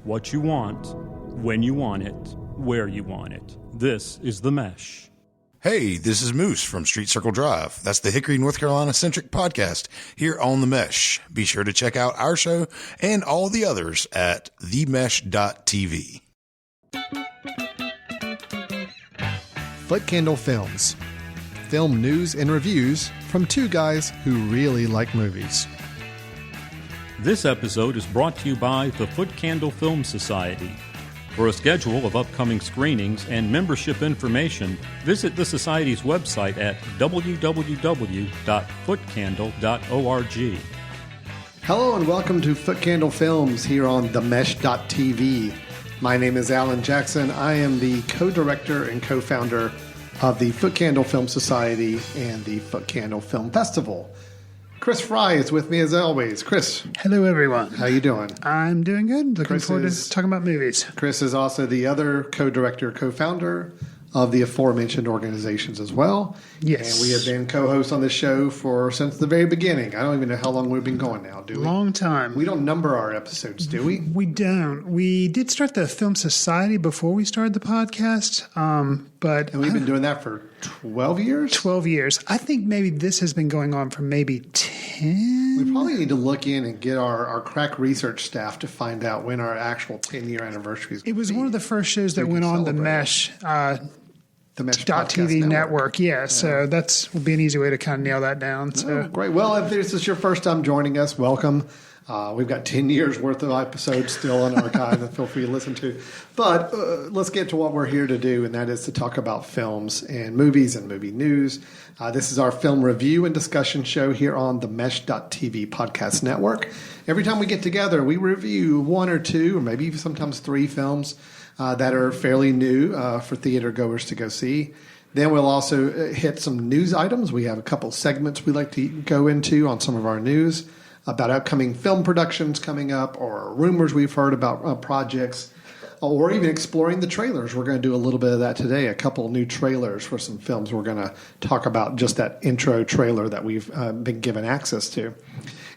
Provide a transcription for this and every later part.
what you want, when you want it, where you want it. This is The Mesh. Hey, this is Moose from Street Circle Drive. That's the Hickory, North Carolina-centric podcast here on The Mesh. Be sure to check out our show and all the others at themesh.tv. Footcandle Films. Film news and reviews from two guys who really like movies. This episode is brought to you by the Footcandle Film Society. For a schedule of upcoming screenings and membership information, visit the Society's website at www.footcandle.org. Hello and welcome to Footcandle Films here on themesh.tv. My name is Alan Jackson. I am the co-director and co-founder of the Footcandle Film Society and the Footcandle Film Festival. Chris Fry is with me as always. Chris. Hello, everyone. How you doing? I'm doing good. Looking forward to talking about movies. Chris is also the other co-director, co-founder of the aforementioned organizations as well. Yes. And we have been co-hosts on this show since the very beginning. I don't even know how long we've been going now, do we? Long time. We don't number our episodes, do we? We don't. We did start the Film Society before we started the podcast. And we've been doing that for 12 years? 12 years. I think maybe this has been going on for maybe 10. We probably need to look in and get our crack research staff to find out when our actual 10-year anniversary is. It was one of the first shows that went on the Mesh. The Mesh TV network. Yeah, so that will be an easy way to kind of nail that down. So great. Well, if this is your first time joining us, welcome. We've got 10 years worth of episodes still on archive and feel free to listen to. But let's get to what we're here to do, and that is to talk about films and movies and movie news. This is our film review and discussion show here on the Mesh.tv podcast network. Every time we get together, we review one or two or maybe sometimes three films that are fairly new for theater goers to go see. Then we'll also hit some news items. We have a couple segments we like to go into on some of our news about upcoming film productions coming up or rumors we've heard about projects or even exploring the trailers. We're going to do a little bit of that today, a couple new trailers for some films. We're going to talk about just that intro trailer that we've been given access to.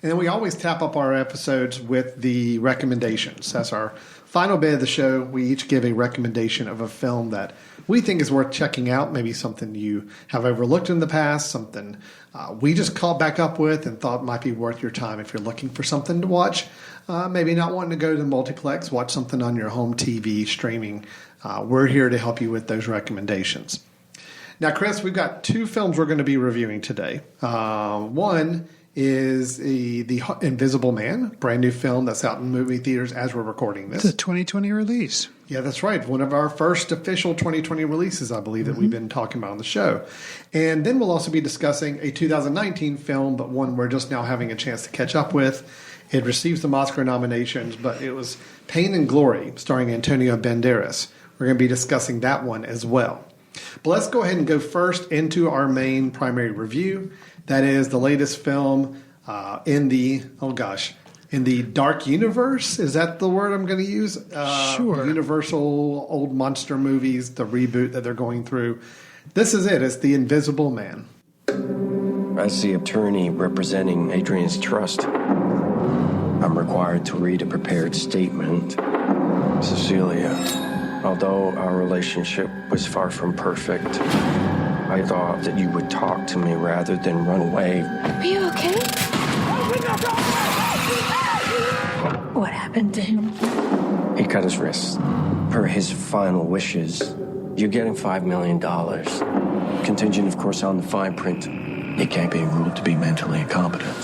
And then we always tap up our episodes with the recommendations. That's our final bit of the show. We each give a recommendation of a film that we think is worth checking out, maybe something you have overlooked in the past, something we just caught back up with and thought might be worth your time if you're looking for something to watch. Maybe not wanting to go to the multiplex, watch something on your home TV streaming. We're here to help you with those recommendations. Now, Chris, we've got two films we're going to be reviewing today. One is The Invisible Man, brand new film that's out in movie theaters as we're recording this. It's a 2020 release. Yeah, that's right. One of our first official 2020 releases, I believe, that we've been talking about on the show. And then we'll also be discussing a 2019 film, but one we're just now having a chance to catch up with. It received some Oscar nominations, but it was Pain and Glory, starring Antonio Banderas. We're going to be discussing that one as well. But let's go ahead and go first into our main primary review. That is the latest film in the Dark Universe. Is that the word I'm going to use? Sure. Universal old monster movies, the reboot that they're going through. This is it. It's The Invisible Man. As the attorney representing Adrian's trust, I'm required to read a prepared statement. Cecilia, although our relationship was far from perfect, I thought that you would talk to me rather than run away. Are you okay? What happened to him? He cut his wrist. Per his final wishes, you're getting $5 million. Contingent, of course, on the fine print. He can't be ruled to be mentally incompetent.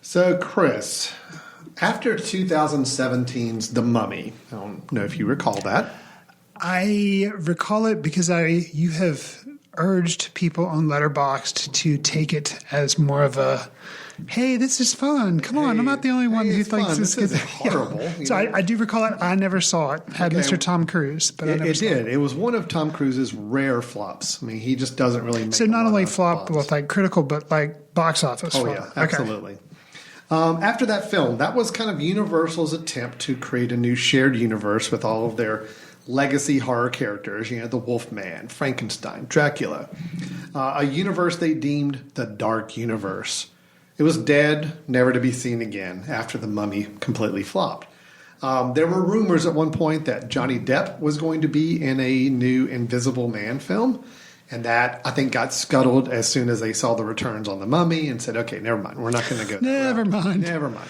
So, Chris, after 2017's The Mummy, I don't know if you recall that. I recall it because you have urged people on Letterboxd to take it as more of a, hey, this is fun. Come on, I'm not the only one who thinks this is horrible. Yeah. So I do recall it. I never saw it. Had Mr. Tom Cruise, but I never saw it. It was one of Tom Cruise's rare flops. I mean, he just doesn't really make so not only flop with like critical, but like box office. Oh, flop. yeah, absolutely. Okay. After that film, that was kind of Universal's attempt to create a new shared universe with all of their legacy horror characters, the Wolfman, Frankenstein, Dracula. A universe they deemed the Dark Universe. It was dead, never to be seen again after The Mummy completely flopped. There were rumors at one point that Johnny Depp was going to be in a new Invisible Man film, and that, I think, got scuttled as soon as they saw the returns on The Mummy and said, okay, never mind, we're not going to go there. Never mind.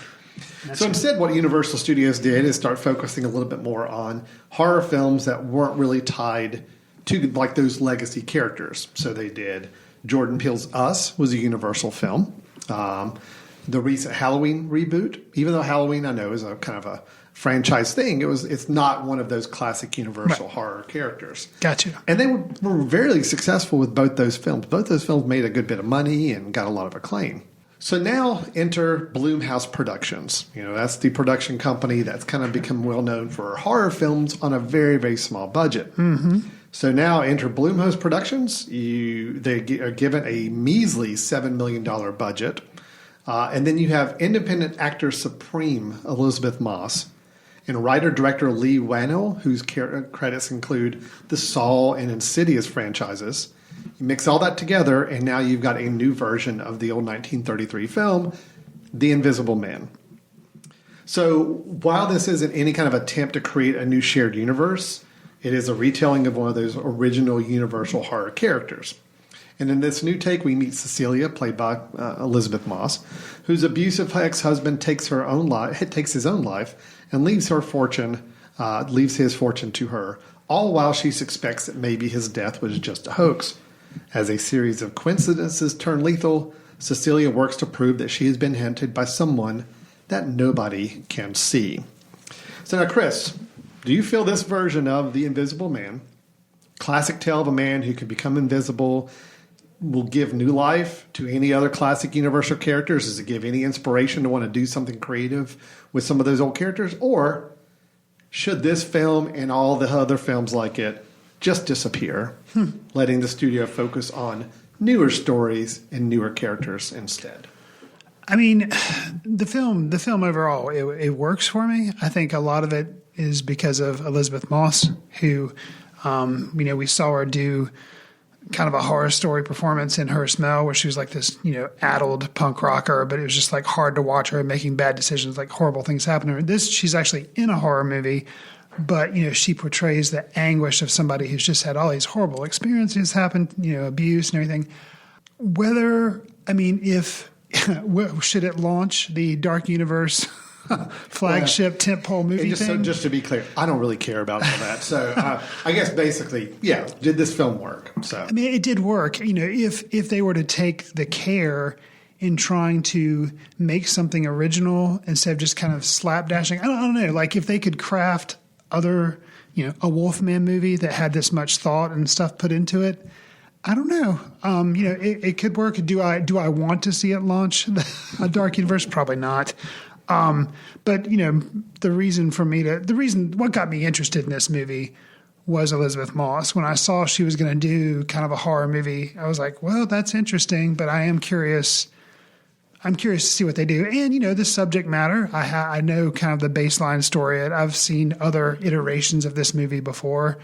So instead, what Universal Studios did is start focusing a little bit more on horror films that weren't really tied to like those legacy characters. So they did Jordan Peele's Us was a Universal film. The recent Halloween reboot, even though Halloween I know is a kind of a franchise thing, it's not one of those classic Universal horror characters. Gotcha. And they were very successful with both those films. Both those films made a good bit of money and got a lot of acclaim. So now enter Blumhouse Productions. That's the production company that's kind of become well known for horror films on a very, very small budget. Mm-hmm. So now enter Blumhouse Productions. They are given a measly $7 million budget. And then you have independent actor supreme Elisabeth Moss and writer-director Lee Whannell, whose credits include the Saw and Insidious franchises. You mix all that together, and now you've got a new version of the old 1933 film, The Invisible Man. So while this isn't any kind of attempt to create a new shared universe, it is a retelling of one of those original Universal horror characters. And in this new take, we meet Cecilia, played by Elisabeth Moss, whose abusive ex-husband takes his own life and leaves his fortune to her, all while she suspects that maybe his death was just a hoax. As a series of coincidences turn lethal, Cecilia works to prove that she has been hunted by someone that nobody can see. So now, Chris, do you feel this version of The Invisible Man, classic tale of a man who can become invisible, will give new life to any other classic Universal characters? Does it give any inspiration to want to do something creative with some of those old characters? Or should this film and all the other films like it just disappear, letting the studio focus on newer stories and newer characters instead? I mean, the film overall, it works for me. I think a lot of it is because of Elisabeth Moss, who, we saw her do kind of a horror story performance in Her Smell, where she was like this, addled punk rocker, but it was just like hard to watch her making bad decisions, like horrible things happen to her. This, she's actually in a horror movie, but, she portrays the anguish of somebody who's just had all these horrible experiences happen, abuse and everything. Should it launch the Dark Universe flagship tentpole movie thing? Just to be clear, I don't really care about all that. So I guess basically, did this film work? So I mean, it did work. If they were to take the care in trying to make something original instead of just kind of slapdashing, I don't know. Like if they could craft other, a Wolfman movie that had this much thought and stuff put into it. I don't know. It could work. Do I want to see it launch a Dark Universe? Probably not. But what got me interested in this movie was Elisabeth Moss. When I saw she was going to do kind of a horror movie, I was like, well, that's interesting, but I am curious. I'm curious to see what they do. And, the subject matter, I know kind of the baseline story. I've seen other iterations of this movie before.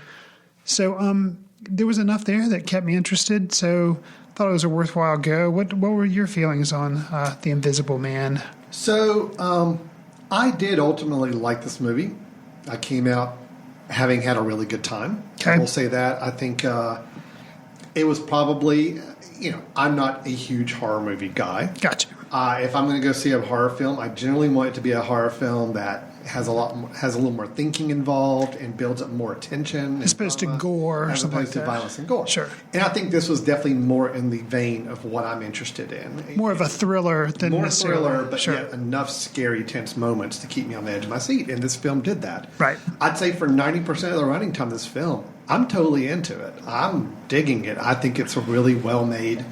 So, there was enough there that kept me interested. So thought it was a worthwhile go. What were your feelings on The Invisible Man? So I did ultimately like this movie. I came out having had a really good time. Okay. I will say that. I think it was probably, I'm not a huge horror movie guy. Gotcha. If I'm going to go see a horror film, I generally want it to be a horror film that has a little more thinking involved and builds up more tension. As opposed to gore or something like that. As opposed to violence and gore. Sure. And I think this was definitely more in the vein of what I'm interested in. More of a thriller than more necessarily. Thriller, but sure. yet enough scary, tense moments to keep me on the edge of my seat. And this film did that. Right. I'd say for 90% of the running time of this film, I'm totally into it. I'm digging it. I think it's a really well-made,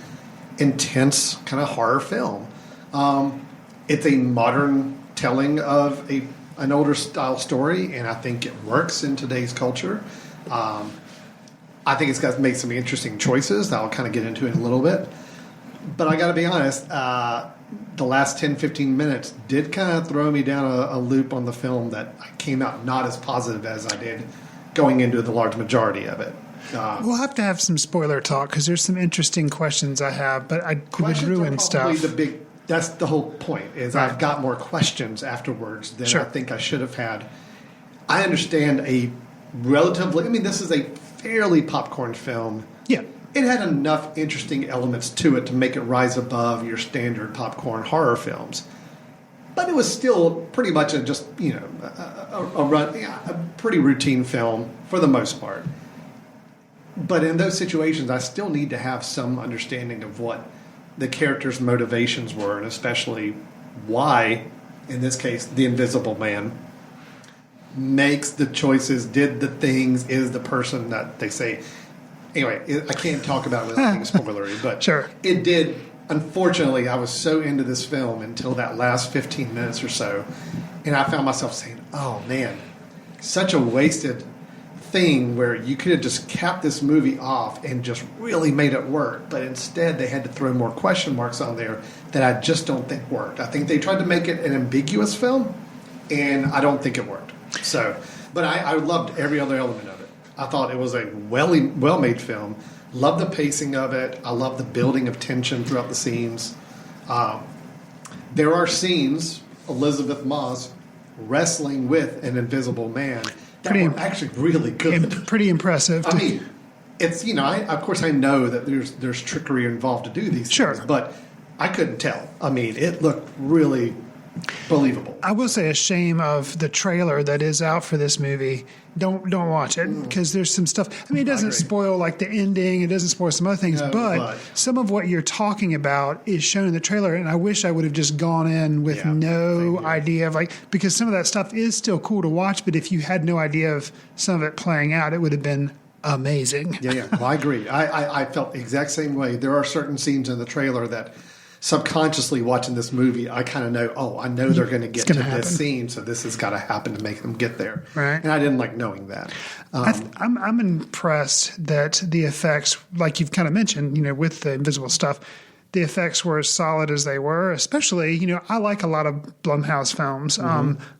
intense kind of horror film. It's a modern telling of an older style story, and I think it works in today's culture. I think it's got to make some interesting choices that I'll kind of get into in a little bit. But I got to be honest, the last 10, 15 minutes did kind of throw me down a loop on the film that I came out not as positive as I did going into the large majority of it. We'll have to have some spoiler talk because there's some interesting questions I have, but I would ruin stuff. The big That's the whole point. Is Right. I've got more questions afterwards than Sure. I think I should have had. I understand this is a fairly popcorn film. Yeah. It had enough interesting elements to it to make it rise above your standard popcorn horror films. But it was still pretty much a pretty routine film for the most part. But in those situations, I still need to have some understanding of what the characters' motivations were, and especially why, in this case, the Invisible Man makes the choices, did the things, is the person that they say. Anyway, I can't talk about it without being spoilery, but Sure. It did. Unfortunately, I was so into this film until that last 15 minutes or so, and I found myself saying, oh man, such a wasted thing where you could have just capped this movie off and just really made it work, but instead they had to throw more question marks on there that I just don't think worked. I think they tried to make it an ambiguous film, and I don't think it worked. So, but I loved every other element of it. I thought it was a well-made film. Love the pacing of it. I love the building of tension throughout the scenes. There are scenes, Elisabeth Moss wrestling with an invisible man that were actually really good. Pretty impressive. I mean, it's, of course I know that there's trickery involved to do these Sure. things, but I couldn't tell. I mean, it looked really believable. I will say a shame of the trailer that is out for this movie. Don't watch it because there's some stuff. I mean, it doesn't spoil like the ending. It doesn't spoil some other things, but some of what you're talking about is shown in the trailer. And I wish I would have just gone in with no idea of because some of that stuff is still cool to watch. But if you had no idea of some of it playing out, it would have been amazing. Yeah. Well, I agree. I felt the exact same way. There are certain scenes in the trailer that subconsciously watching this movie, I kind of know, I know they're going to get to this scene, so this has got to happen to make them get there. Right. And I didn't like knowing that. I'm impressed that the effects, like you've kind of mentioned, with the invisible stuff, the effects were as solid as they were, especially, I like a lot of Blumhouse films.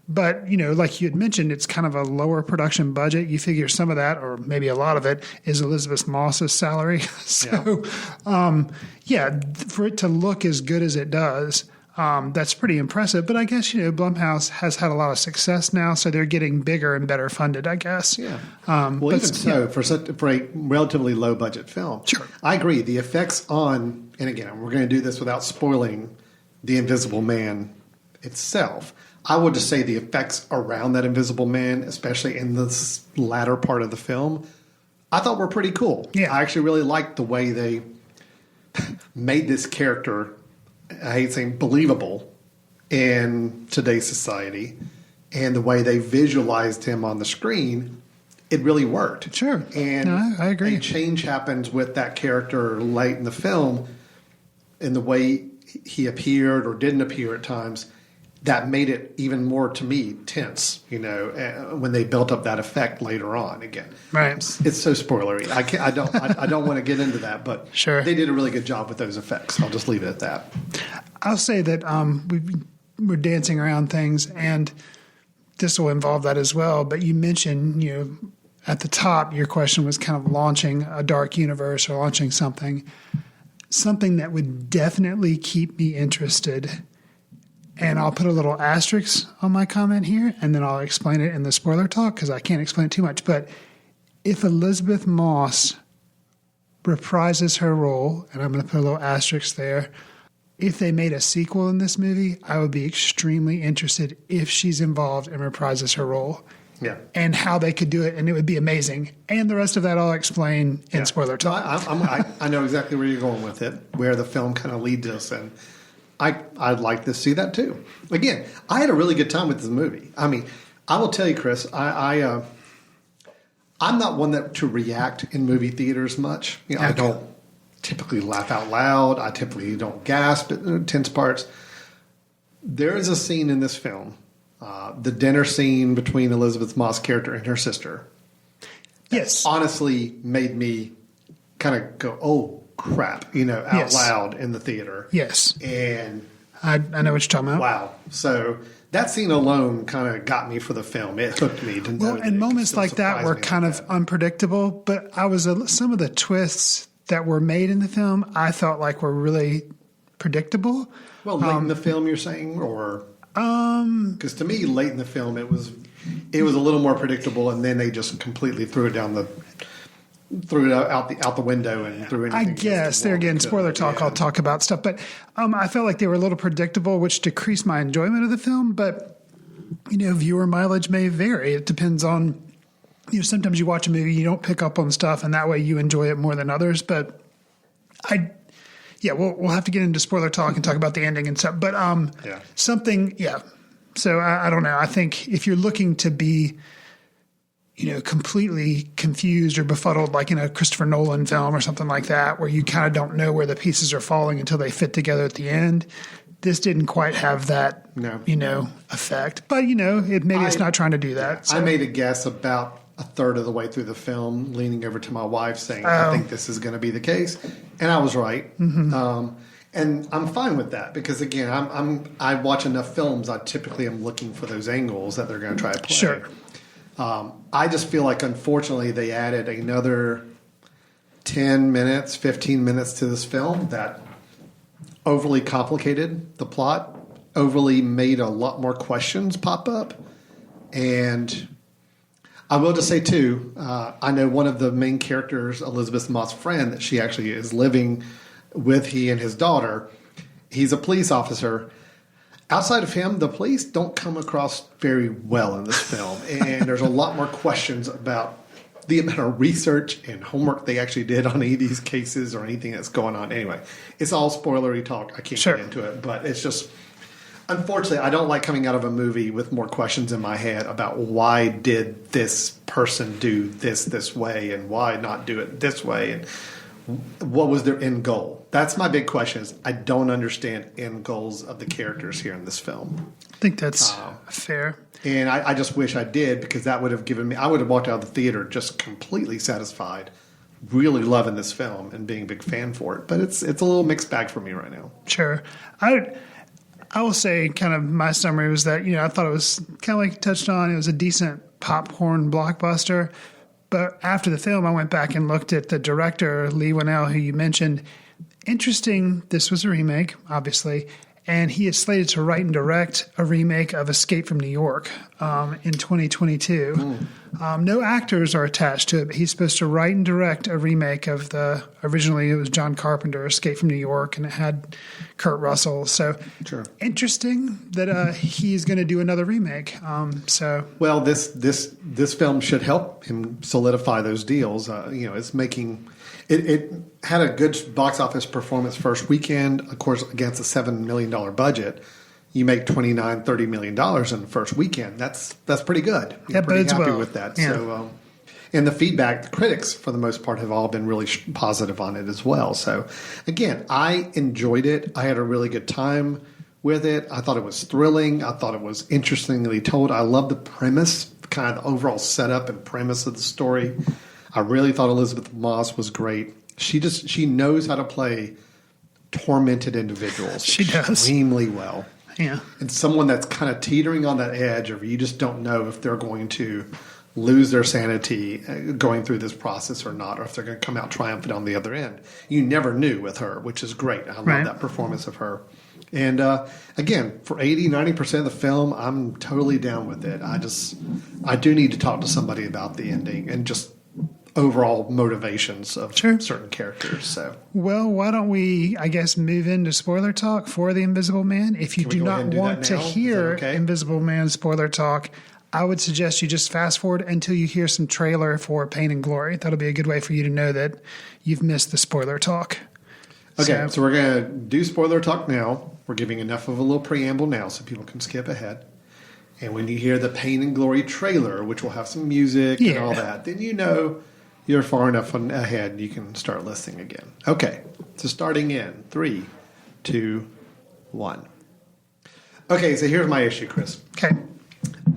But, like you had mentioned, it's kind of a lower production budget. You figure some of that, or maybe a lot of it, is Elisabeth Moss's salary. So, for it to look as good as it does, that's pretty impressive. But I guess, Blumhouse has had a lot of success now, so they're getting bigger and better funded, I guess. Yeah. For a relatively low budget film. Sure. I agree. The effects on, and again, we're going to do this without spoiling the Invisible Man itself. I would just say the effects around that Invisible Man, especially in the latter part of the film, I thought were pretty cool. Yeah. I actually really liked the way they made this character, I hate saying believable in today's society, and the way they visualized him on the screen, it really worked. Sure. And I agree. A change happens with that character late in the film in the way he appeared or didn't appear at times. That made it even more, to me, tense, when they built up that effect later on. Again, right? It's so spoilery. I don't want to get into that, but sure, they did a really good job with those effects. I'll just leave it at that. I'll say that we're dancing around things, and this will involve that as well. But you mentioned, at the top, your question was kind of launching a dark universe or launching something that would definitely keep me interested. And I'll put a little asterisk on my comment here, and then I'll explain it in the spoiler talk because I can't explain it too much. But if Elisabeth Moss reprises her role, and I'm going to put a little asterisk there, if they made a sequel in this movie, I would be extremely interested if she's involved and reprises her role. Yeah. And how they could do it, and it would be amazing. And the rest of that I'll explain in spoiler talk. I know exactly where you're going with it, where the film kind of leads us, and I'd like to see that too. Again, I had a really good time with this movie. I mean, I will tell you, Chris, I'm not one to react in movie theaters much. I don't typically laugh out loud. I typically don't gasp at tense parts. There is a scene in this film, the dinner scene between Elisabeth Moss' character and her sister. Yes. Honestly made me kind of go, oh, crap, out loud in the theater. Yes. And I know what you're talking about. Wow. So that scene alone kind of got me for the film. It hooked me to know. Well, and moments like that were kind of unpredictable, but some of the twists that were made in the film, I felt like were really predictable. Well, late in the film, you're saying, or because to me, late in the film, it was a little more predictable, and then they just completely threw it out the window and threw anything. I guess there again, spoiler talk. Yeah. I'll talk about stuff, but I felt like they were a little predictable, which decreased my enjoyment of the film. But viewer mileage may vary. It depends on sometimes you watch a movie, you don't pick up on stuff, and that way you enjoy it more than others. But we'll have to get into spoiler talk and talk about the ending and stuff. But So I don't know. I think if you're looking to be, completely confused or befuddled, like in a Christopher Nolan film or something like that, where you kind of don't know where the pieces are falling until they fit together at the end, this didn't quite have that, effect. But, it's not trying to do that. Yeah, so. I made a guess about a third of the way through the film, leaning over to my wife saying, I think this is going to be the case. And I was right. Mm-hmm. And I'm fine with that because, again, I watch enough films. I typically am looking for those angles that they're going to try to play. Sure. I just feel like, unfortunately, they added another 10 minutes, 15 minutes to this film that overly complicated the plot, overly made a lot more questions pop up. And I will just say, too, I know one of the main characters, Elisabeth Moss' friend, that she actually is living with, he and his daughter. He's a police officer. Outside of him, the police don't come across very well in this film. And there's a lot more questions about the amount of research and homework they actually did on any of these cases or anything that's going on. Anyway, it's all spoilery talk. I can't get into it. But it's just, unfortunately, I don't like coming out of a movie with more questions in my head about why did this person do this way and why not do it this way and what was their end goal? That's my big question. Is I don't understand end goals of the characters here in this film. I think that's fair. And I just wish I did, because that would have given me, I would have walked out of the theater just completely satisfied, really loving this film and being a big fan for it. But it's a little mixed bag for me right now. Sure. I will say kind of my summary was that, I thought it was kind of like you touched on, it was a decent popcorn blockbuster. But after the film, I went back and looked at the director, Leigh Whannell, who you mentioned. Interesting, this was a remake, obviously, and he is slated to write and direct a remake of Escape from New York in 2022. No actors are attached to it, but he's supposed to write and direct a remake of originally it was John Carpenter, Escape from New York, and it had Kurt Russell. So interesting that he's going to do another remake. Well, this film should help him solidify those deals. It's making it had a good box office performance first weekend, of course, against a $7 million budget. You make $29-30 million in the first weekend. That's pretty good. I'm pretty happy with that. Yeah. So, and the feedback, the critics for the most part have all been really positive on it as well. So, again, I enjoyed it. I had a really good time with it. I thought it was thrilling. I thought it was interestingly told. I love the premise, kind of the overall setup and premise of the story. I really thought Elisabeth Moss was great. She knows how to play tormented individuals. She does extremely well. Yeah. And someone that's kind of teetering on that edge of you just don't know if they're going to lose their sanity going through this process or not, or if they're going to come out triumphant on the other end. You never knew with her, which is great. I love that performance of her. And again, for 80-90% of the film, I'm totally down with it. I do need to talk to somebody about the ending and just overall motivations of certain characters. So, well, why don't we, I guess, move into spoiler talk for The Invisible Man? If you do not want to hear Invisible Man spoiler talk, I would suggest you just fast forward until you hear some trailer for Pain and Glory. That'll be a good way for you to know that you've missed the spoiler talk. Okay, so we're going to do spoiler talk now. We're giving enough of a little preamble now so people can skip ahead. And when you hear the Pain and Glory trailer, which will have some music and all that, then you know you're far enough ahead you can start listening again. Okay, so starting in 3, 2, 1. Okay, so here's my issue, Chris. Okay.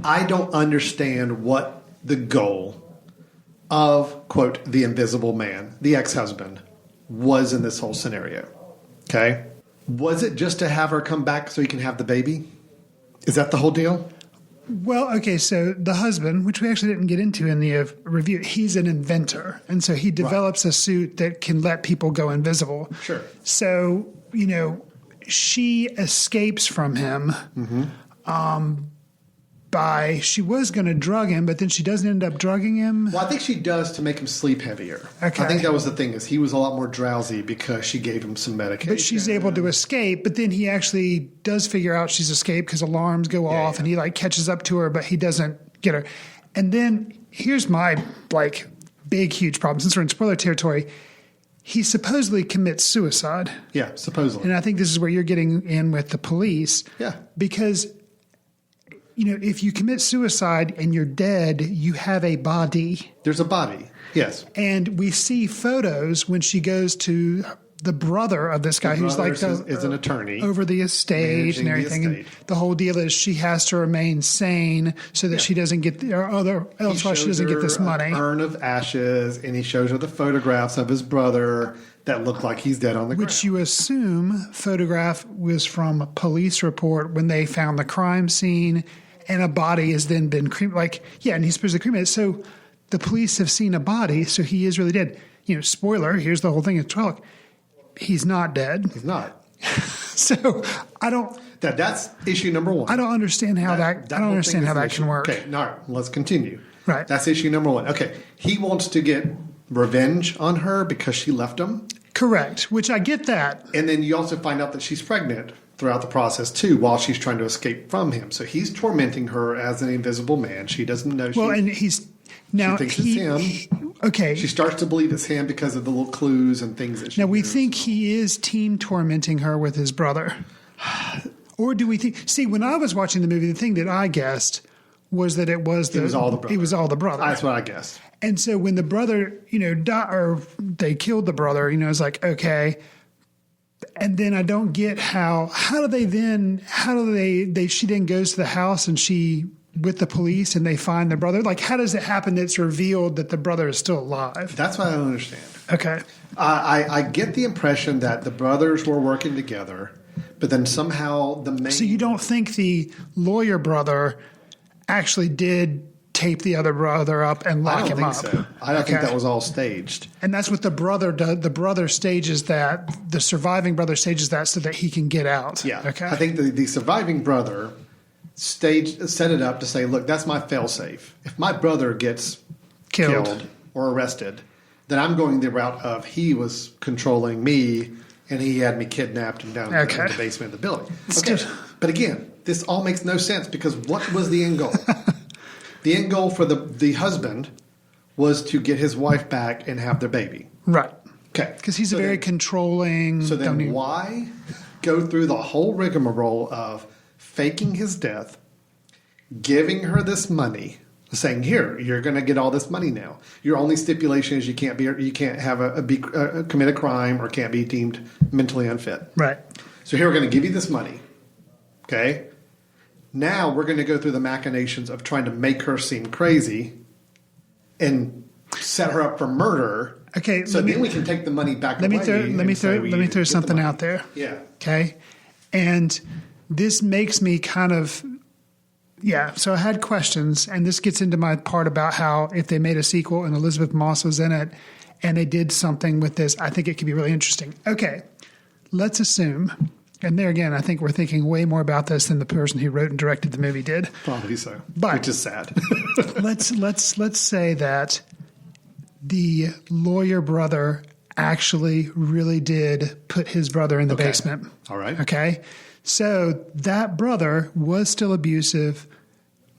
I don't understand what the goal of, quote, the Invisible Man, the ex-husband, was in this whole scenario. Okay? Was it just to have her come back so he can have the baby? Is that the whole deal? Well, okay, so the husband, which we actually didn't get into in the review, he's an inventor. And so he develops a suit that can let people go invisible. Sure. So, she escapes from him. She was going to drug him, but then she doesn't end up drugging him. Well, I think she does to make him sleep heavier. Okay. I think that was the thing, is he was a lot more drowsy because she gave him some medication. But she's able to escape, but then he actually does figure out she's escaped because alarms go off and he like catches up to her, but he doesn't get her. And then here's my like big, huge problem. Since we're in spoiler territory, he supposedly commits suicide. Yeah, supposedly. And I think this is where you're getting in with the police. Yeah. Because, if you commit suicide and you're dead, you have a body. There's a body, yes. And we see photos when she goes to the brother of this guy who's like is an attorney over the estate and everything. And the whole deal is she has to remain sane so that she doesn't get she doesn't get this money. An urn of ashes, and he shows her the photographs of his brother that look like he's dead on the ground. Which you assume photograph was from a police report when they found the crime scene, and a body has then been cremated. And he's supposed to cremated. So the police have seen a body, so he is really dead. Spoiler, here's the whole thing in Twilight. He's not dead. He's not. So I don't. That's issue number one. I don't understand how that can work. Okay, all right, let's continue. Right. That's issue number one. Okay, he wants to get revenge on her because she left him. Correct, which I get that. And then you also find out that she's pregnant throughout the process too, while she's trying to escape from him. So he's tormenting her as an invisible man. She doesn't know. She thinks it's him. Okay. She starts to believe it's him because of the little clues and things that she Now, we knows. think he is team tormenting her with his brother. Or do we think... See, when I was watching the movie, the thing that I guessed was that it was all the brother. It was all the brother. That's what I guessed. And so when the brother, died, or they killed the brother, it's like, okay. And then I don't get she then goes to the house and she... with the police and they find the brother? Like, how does it happen that it's revealed that the brother is still alive? That's what I don't understand. Okay. I get the impression that the brothers were working together, but then somehow the main... So you don't think the lawyer brother actually did tape the other brother up and lock him up? So. I don't think that was all staged. And that's what the brother does. The brother stages that. The surviving brother stages that so that he can get out. Yeah. Okay. I think the surviving brother... set it up to say, look, that's my fail-safe. If my brother gets killed or arrested, then I'm going the route of he was controlling me and he had me kidnapped and down in the basement of the building. Okay. But again, this all makes no sense because what was the end goal? The end goal for the husband was to get his wife back and have their baby. Right. Okay. Because he's very controlling. So then why go through the whole rigmarole of faking his death, giving her this money, saying, "Here, you're going to get all this money now. Your only stipulation is you can't commit a crime or can't be deemed mentally unfit." Right. So here we're going to give you this money. Okay. Now we're going to go through the machinations of trying to make her seem crazy and set her up for murder. Okay. So then we can take the money back away. Let me throw something out there. Yeah. Okay. And this makes me kind of, so I had questions, and this gets into my part about how if they made a sequel and Elisabeth Moss was in it and they did something with this, I think it could be really interesting. Okay, let's assume, and there again, I think we're thinking way more about this than the person who wrote and directed the movie did. Probably so, but which is sad. let's say that the lawyer brother actually really did put his brother in the basement. All right. Okay. So that brother was still abusive.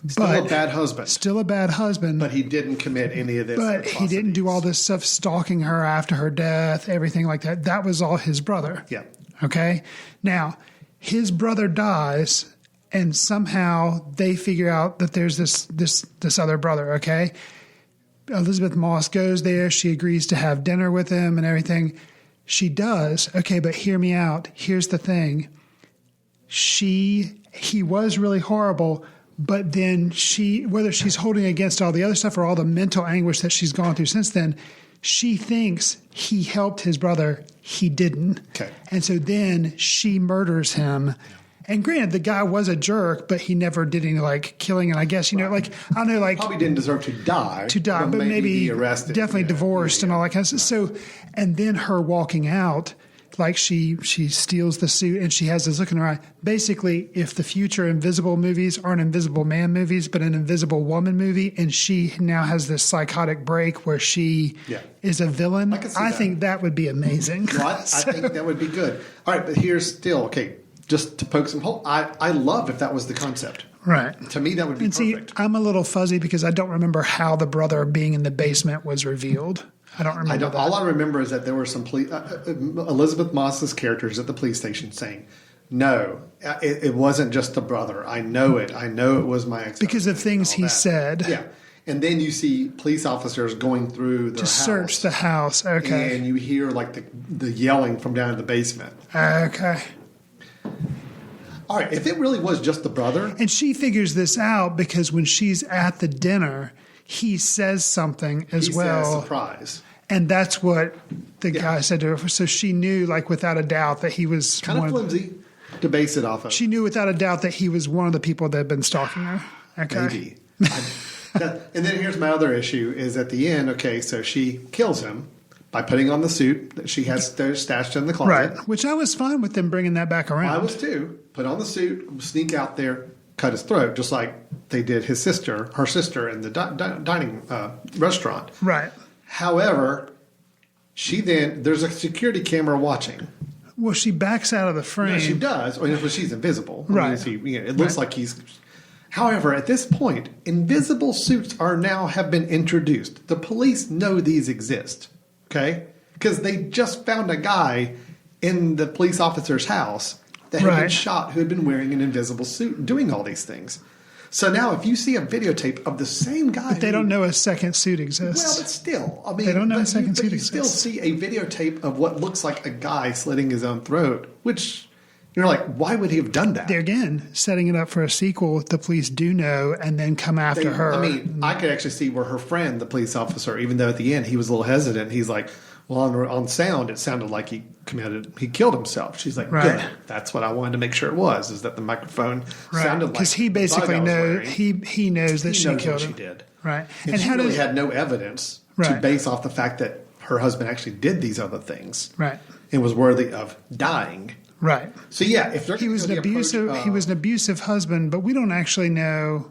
Still a bad husband. But he didn't commit any of this. But he didn't do all this stuff, stalking her after her death, everything like that. That was all his brother. Yeah. Okay. Now, his brother dies, and somehow they figure out that there's this other brother. Okay. Elisabeth Moss goes there. She agrees to have dinner with him and everything. She does. Okay, but hear me out. Here's the thing. He was really horrible, but then whether she's holding against all the other stuff or all the mental anguish that she's gone through since then, she thinks he helped his brother. He didn't. Okay. And so then she murders him. And granted, the guy was a jerk, but he never did any killing. And I guess, I don't know, probably didn't deserve to die. But maybe be arrested. Definitely divorced and all that kind of stuff. So, and then her walking out like she steals the suit and she has this look in her eye. Basically, if the future Invisible movies aren't Invisible Man movies, but an Invisible Woman movie, and she now has this psychotic break where she is a villain, I think that would be amazing. Well, I think that would be good. All right, but here's still, okay, just to poke some hole, I love if that was the concept. Right. To me, that would be perfect. I'm a little fuzzy because I don't remember how the brother being in the basement was revealed. I don't remember that. All I remember is that there were some Elisabeth Moss's characters at the police station saying, no, it wasn't just the brother. I know it. I know it was my ex-husband. Because of things he said. Yeah. And then you see police officers going through their house. To search the house. Okay. And you hear like the yelling from down in the basement. Okay. All right, if it really was just the brother. And she figures this out because when she's at the dinner, he says something as well. He says surprise. And that's what the guy said to her. So she knew, like, without a doubt that he was kind of flimsy to base it off of. She knew without a doubt that he was one of the people that had been stalking her. Okay. Maybe. And then here's my other issue is at the end, okay, so she kills him by putting on the suit that she has stashed in the closet. Right, which I was fine with them bringing that back around. I was too. Put on the suit, sneak out there, cut his throat, just like they did her sister in the dining restaurant. Right. However, there's a security camera watching. Well, she backs out of the frame. No, she does. Well, she's invisible. Right. I mean, it looks like he's... However, at this point, invisible suits have been introduced. The police know these exist, okay? Because they just found a guy in the police officer's house that had been shot who had been wearing an invisible suit and doing all these things. So now if you see a videotape of the same guy... But they don't know a second suit exists. Well, but still. I mean, they don't know a second suit exists. You still see a videotape of what looks like a guy slitting his own throat, which... You're like, why would he have done that? They're, again, setting it up for a sequel. The police do know and then come after her. I mean, I could actually see where her friend, the police officer, even though at the end he was a little hesitant, he's like, well, on sound, it sounded like he killed himself. She's like, good. That's what I wanted to make sure it was, is that the microphone sounded like because he basically knows he knows that she killed him. She did. Right. And she really had no evidence to base off the fact that her husband actually did these other things. Right. And was worthy of dying. Right. So yeah, if he was an abusive husband, but we don't actually know.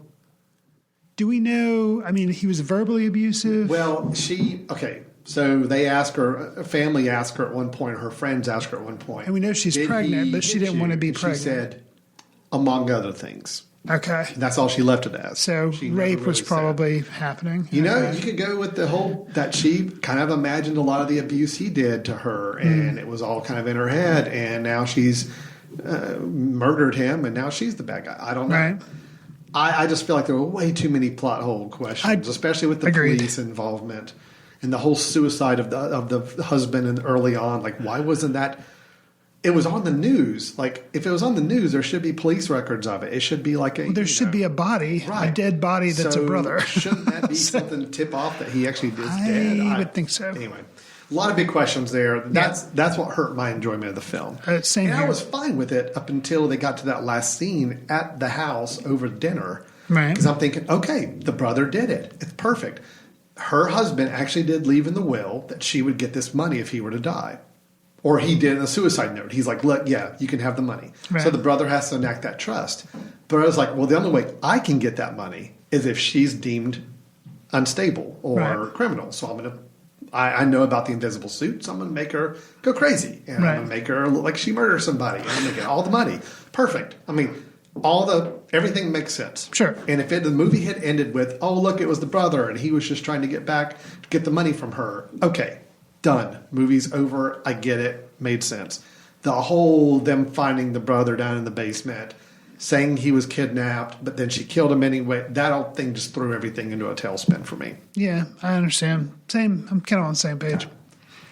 Do we know? I mean, he was verbally abusive. Well, so they ask her. Family asked her at one point. Her friends asked her at one point. And we know she's pregnant, but she didn't want to be pregnant. She said, among other things. Okay. That's all she left it as. So rape was probably happening. You could go with the whole that she kind of imagined a lot of the abuse he did to her, and it was all kind of in her head, and now she's murdered him, and now she's the bad guy. I don't know. Right. I just feel like there were way too many plot hole questions, especially with the police involvement and the whole suicide of the husband and early on. Like, why wasn't that? It was on the news. Like, if it was on the news, there should be police records of it. It should be like there should be a body, a dead body that's a brother. Shouldn't that be something to tip off that he actually is dead? I would think so. Anyway, a lot of big questions there. That's what hurt my enjoyment of the film. Same here. I was fine with it up until they got to that last scene at the house over dinner. Right. Because I'm thinking, okay, the brother did it. It's perfect. Her husband actually did leave in the will that she would get this money if he were to die. Or he did in a suicide note. He's like, look, yeah, you can have the money. Right. So the brother has to enact that trust. But I was like, well, the only way I can get that money is if she's deemed unstable or criminal. So I know about the invisible suit, so I'm going to make her go crazy. And I'm going to make her look like she murdered somebody. And I'm going to get all the money. Perfect. I mean, everything makes sense. Sure. And if the movie had ended with, oh, look, it was the brother, and he was just trying to get the money from her. Okay. Done. Movie's over. I get it. Made sense. The whole them finding the brother down in the basement, saying he was kidnapped, but then she killed him anyway. That whole thing just threw everything into a tailspin for me. Yeah, I understand. Same. I'm kind of on the same page. Yeah.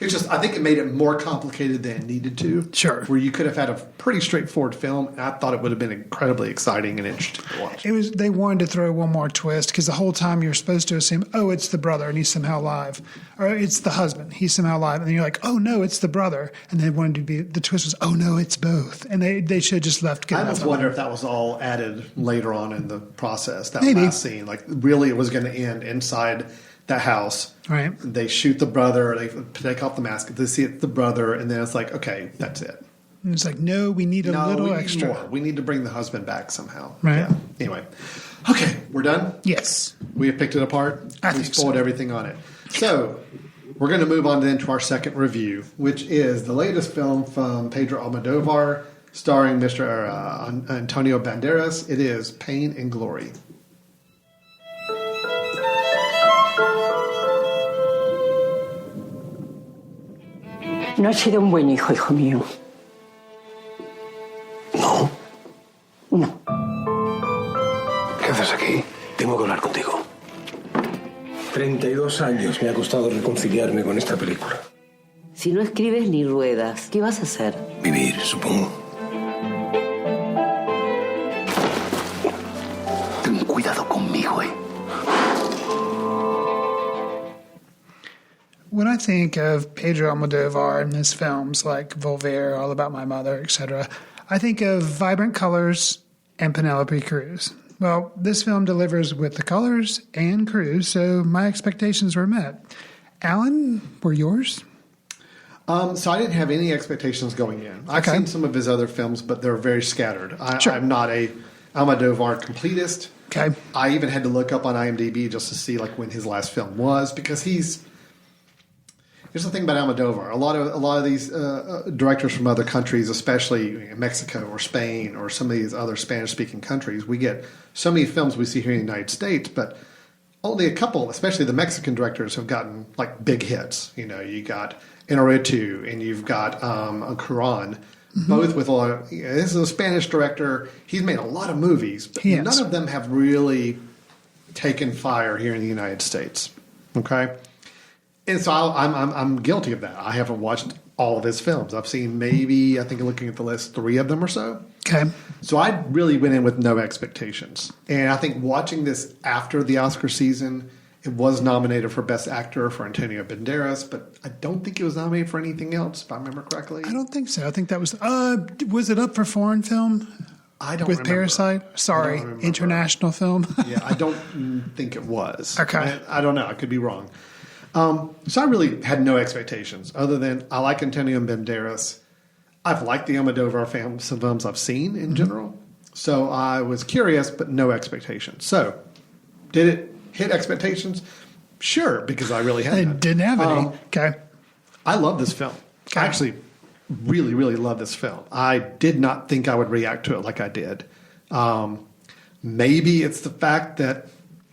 It's just, I think it made it more complicated than it needed to. Sure. Where you could have had a pretty straightforward film, and I thought it would have been incredibly exciting and interesting to watch. They wanted to throw one more twist because the whole time you're supposed to assume, oh, it's the brother and he's somehow alive. Or it's the husband, he's somehow alive. And then you're like, oh, no, it's the brother. And they wanted to be, the twist was, oh, no, it's both. And they should have just left good I enough. just wonder if that was all added later on in the process, that Maybe. last scene. Like, really, it was going to end inside that house. Right. They shoot the brother. They take off the mask. They see it's the brother, and then it's like, okay, that's it. And it's like, no, we need a little we need extra. more. We need to bring the husband back somehow. Right. Yeah. Anyway. Okay, we're done? Yes. We have picked it apart? I We think spoiled so. everything on it. So, we're going to move on then to our second review, which is the latest film from Pedro Almodóvar, starring Mr. Antonio Banderas. It is Pain and Glory. No has sido un buen hijo mío. No. No. ¿Qué haces aquí? Tengo que hablar contigo. 32 años me ha costado reconciliarme con esta película. Si no escribes ni ruedas, ¿qué vas a hacer? Vivir, supongo. Ten cuidado conmigo, When I think of Pedro Almodóvar and his films like Volver, All About My Mother, etc., I think of vibrant colors and Penelope Cruz. Well, this film delivers with the colors and Cruz, so my expectations were met. Alan, were yours? So I didn't have any expectations going in. I've seen some of his other films, but they're very scattered. I'm not a Almodóvar completist. Okay. I even had to look up on IMDb just to see like when his last film was, because here's the thing about Almodóvar. A lot of these directors from other countries, especially Mexico or Spain or some of these other Spanish-speaking countries, we get so many films we see here in the United States, but only a couple, especially the Mexican directors, have gotten like big hits. You know, you got Inarritu and you've got Cuarón, both with a lot of. This is a Spanish director. He's made a lot of movies, but none of them have really taken fire here in the United States. Okay. And so I'm guilty of that. I haven't watched all of his films. I've seen maybe, I think looking at the list, 3 of them or so. Okay. So I really went in with no expectations. And I think watching this after the Oscar season, it was nominated for Best Actor for Antonio Banderas, but I don't think it was nominated for anything else, if I remember correctly. I don't think so. I think that was it up for foreign film? I don't with remember. Parasite? Sorry, international film. Yeah, I don't think it was. Okay. I don't know. I could be wrong. So I really had no expectations other than I like Antonio Banderas. I've liked the Almodóvar films I've seen in general. So I was curious, but no expectations. So did it hit expectations? Sure, because I really had none. Didn't have any. Okay. I love this film. Okay. I actually really, really love this film. I did not think I would react to it like I did. Maybe it's the fact that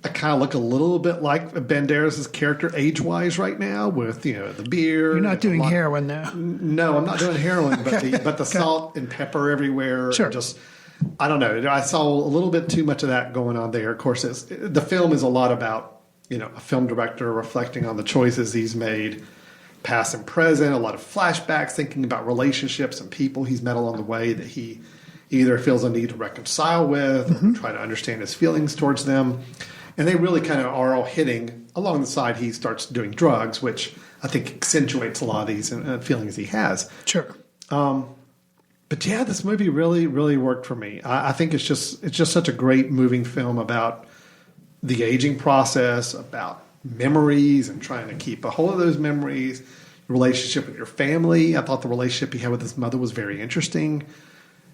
I kind of look a little bit like Banderas' character age-wise right now with, the beard. You're not doing heroin now. No, I'm not doing heroin, but the salt and pepper everywhere. Sure. Just, I don't know. I saw a little bit too much of that going on there. Of course, the film is a lot about, a film director reflecting on the choices he's made, past and present, a lot of flashbacks, thinking about relationships and people he's met along the way that he either feels a need to reconcile with or try to understand his feelings towards them. And they really kind of are all hitting along the side. He starts doing drugs, which I think accentuates a lot of these feelings he has. Sure. But yeah, this movie really, really worked for me. I think it's just such a great moving film about the aging process, about memories and trying to keep a hold of those memories, your relationship with your family. I thought the relationship he had with his mother was very interesting.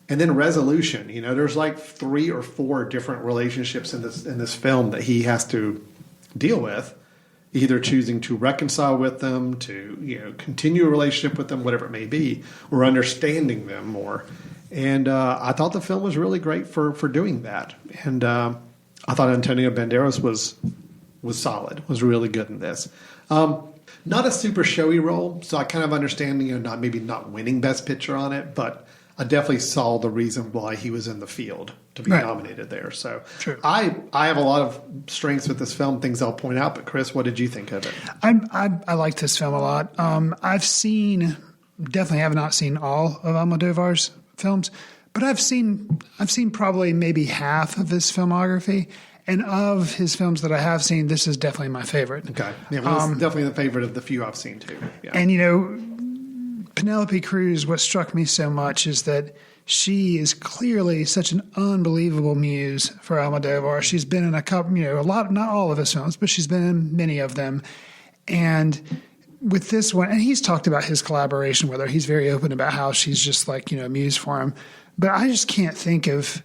And then resolution. There's like 3 or 4 different relationships in this film that he has to deal with, either choosing to reconcile with them, to continue a relationship with them, whatever it may be, or understanding them more. And I thought the film was really great for doing that. And I thought Antonio Banderas was solid, was really good in this. Not a super showy role, so I kind of understand not winning Best Picture on it, but I definitely saw the reason why he was in the field to be nominated there. So True. I have a lot of strengths with this film, things I'll point out. But Chris, what did you think of it? I liked this film a lot. Definitely have not seen all of Almodóvar's films, but I've seen probably maybe half of his filmography. And of his films that I have seen, this is definitely my favorite. Okay. Yeah, well, it's definitely the favorite of the few I've seen too. Yeah. And Penelope Cruz, what struck me so much is that she is clearly such an unbelievable muse for Almodóvar. She's been in a couple, a lot, not all of his films, but she's been in many of them. And with this one, and he's talked about his collaboration with her. He's very open about how she's just like, a muse for him. But I just can't think of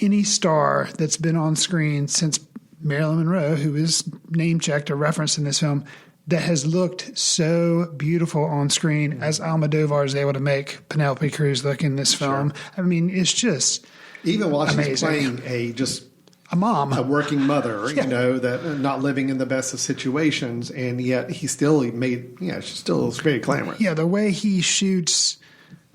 any star that's been on screen since Marilyn Monroe, who is name-checked or referenced in this film, that has looked so beautiful on screen as Almodóvar is able to make Penelope Cruz look in this film. I mean, it's just even while amazing. She's playing a mom, a working mother, that not living in the best of situations, and yet he still she still is very glamorous. Yeah, the way he shoots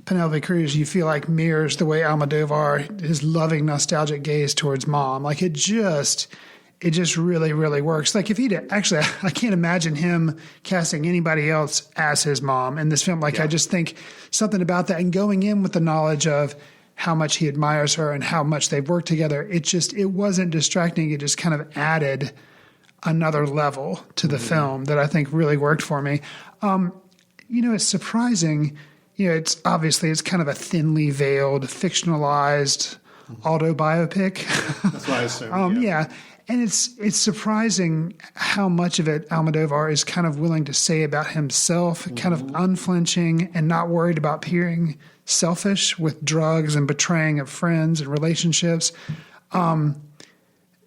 Penelope Cruz, you feel like mirrors the way Almodóvar, his loving, nostalgic gaze towards mom. Like it just really, really works. Like if he'd actually, I can't imagine him casting anybody else as his mom in this film. Like I just think something about that, and going in with the knowledge of how much he admires her and how much they've worked together. It wasn't distracting. It just kind of added another level to the film that I think really worked for me. It's surprising. It's kind of a thinly veiled, fictionalized autobiopic. That's what I assume. And it's surprising how much of it Almodóvar is kind of willing to say about himself, kind of unflinching and not worried about appearing selfish with drugs and betraying of friends and relationships.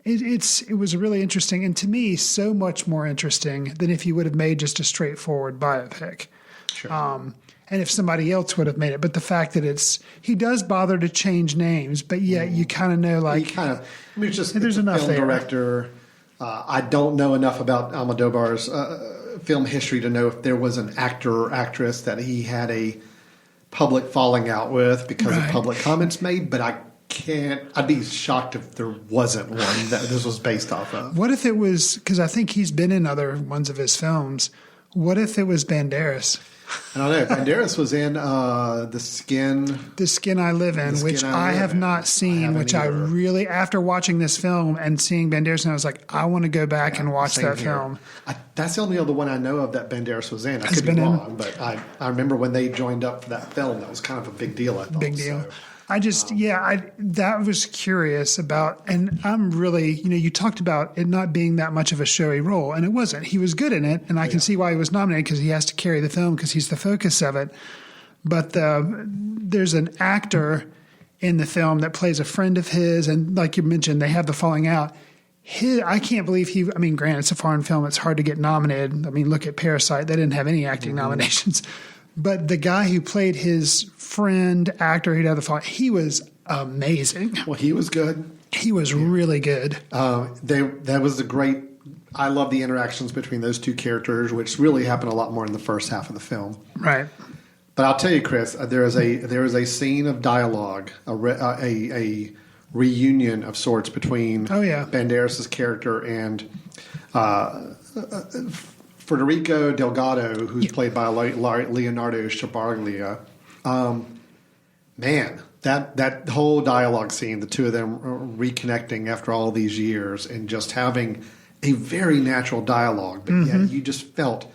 It was really interesting, and to me, so much more interesting than if you would have made just a straightforward biopic. Sure. And if somebody else would have made it. But the fact that he does bother to change names, but yet you kind of know, like, it's just there's enough film there. Director. I don't know enough about Almodóvar's film history to know if there was an actor or actress that he had a public falling out with because of public comments made, but I'd be shocked if there wasn't one that this was based off of. What if it was, because I think he's been in other ones of his films, what if it was Banderas? I don't know. Banderas was in The Skin I Live In, which I have not seen, which I really, after watching this film and seeing Banderas, I was like, I want to go back and watch that film. That's the only other one I know of that Banderas was in. I could be wrong, but I remember when they joined up for that film, that was kind of a big deal, I thought. Big deal. So. That was curious about, and I'm really, you talked about it not being that much of a showy role, and it wasn't. He was good in it, and I can see why he was nominated because he has to carry the film because he's the focus of it. But there's an actor in the film that plays a friend of his, and like you mentioned, they have the falling out. I can't believe granted, it's a foreign film, it's hard to get nominated. I mean, look at Parasite, they didn't have any acting nominations. But the guy who played his friend, actor who'd had the fight, he was amazing. Well, he was good. He was really good. That was the great. I love the interactions between those two characters, which really happened a lot more in the first half of the film. Right. But I'll tell you, Chris, there is a scene of dialogue, a reunion of sorts between Banderas' character and Federico Delgado, who's played by Leonardo Sbaraglia. Man, that whole dialogue scene, the two of them reconnecting after all these years and just having a very natural dialogue, but yet you just felt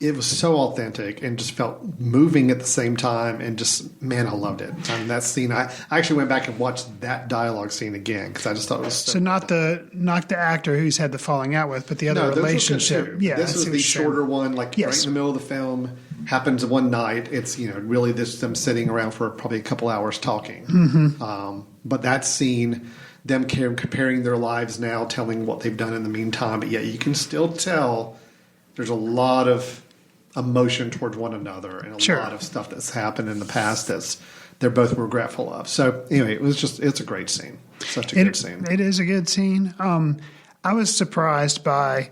it was so authentic and just felt moving at the same time, and just, man, I loved it. I mean, that scene, I actually went back and watched that dialogue scene again because I just thought it was so not the actor who's had the falling out with, but the other relationship. Yeah, this was the shorter one, like right in the middle of the film. Happens one night. It's really them sitting around for probably a couple hours talking. But that scene, them comparing their lives now, telling what they've done in the meantime, but yet you can still tell there's a lot of emotion towards one another and a lot of stuff that's happened in the past that's they're both regretful of. So anyway, it's a great scene. Such a good scene. It is a good scene. I was surprised by,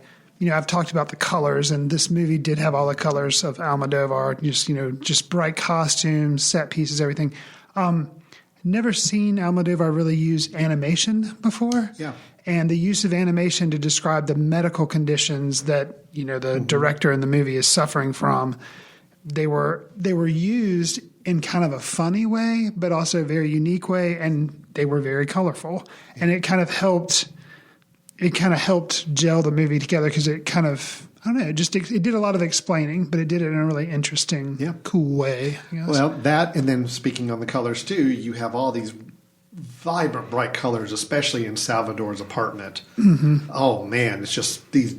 I've talked about the colors, and this movie did have all the colors of Almodóvar, just bright costumes, set pieces, everything. Never seen Almodóvar really use animation before. Yeah. And the use of animation to describe the medical conditions that, the director in the movie is suffering from, they were used in kind of a funny way, but also a very unique way, and they were very colorful. And it kind of helped gel the movie together because it kind of, I don't know. It did a lot of explaining, but it did it in a really interesting, cool way. I guess. Well, that, and then speaking on the colors too, you have all these vibrant, bright colors, especially in Salvador's apartment. Mm-hmm. Oh man, it's just these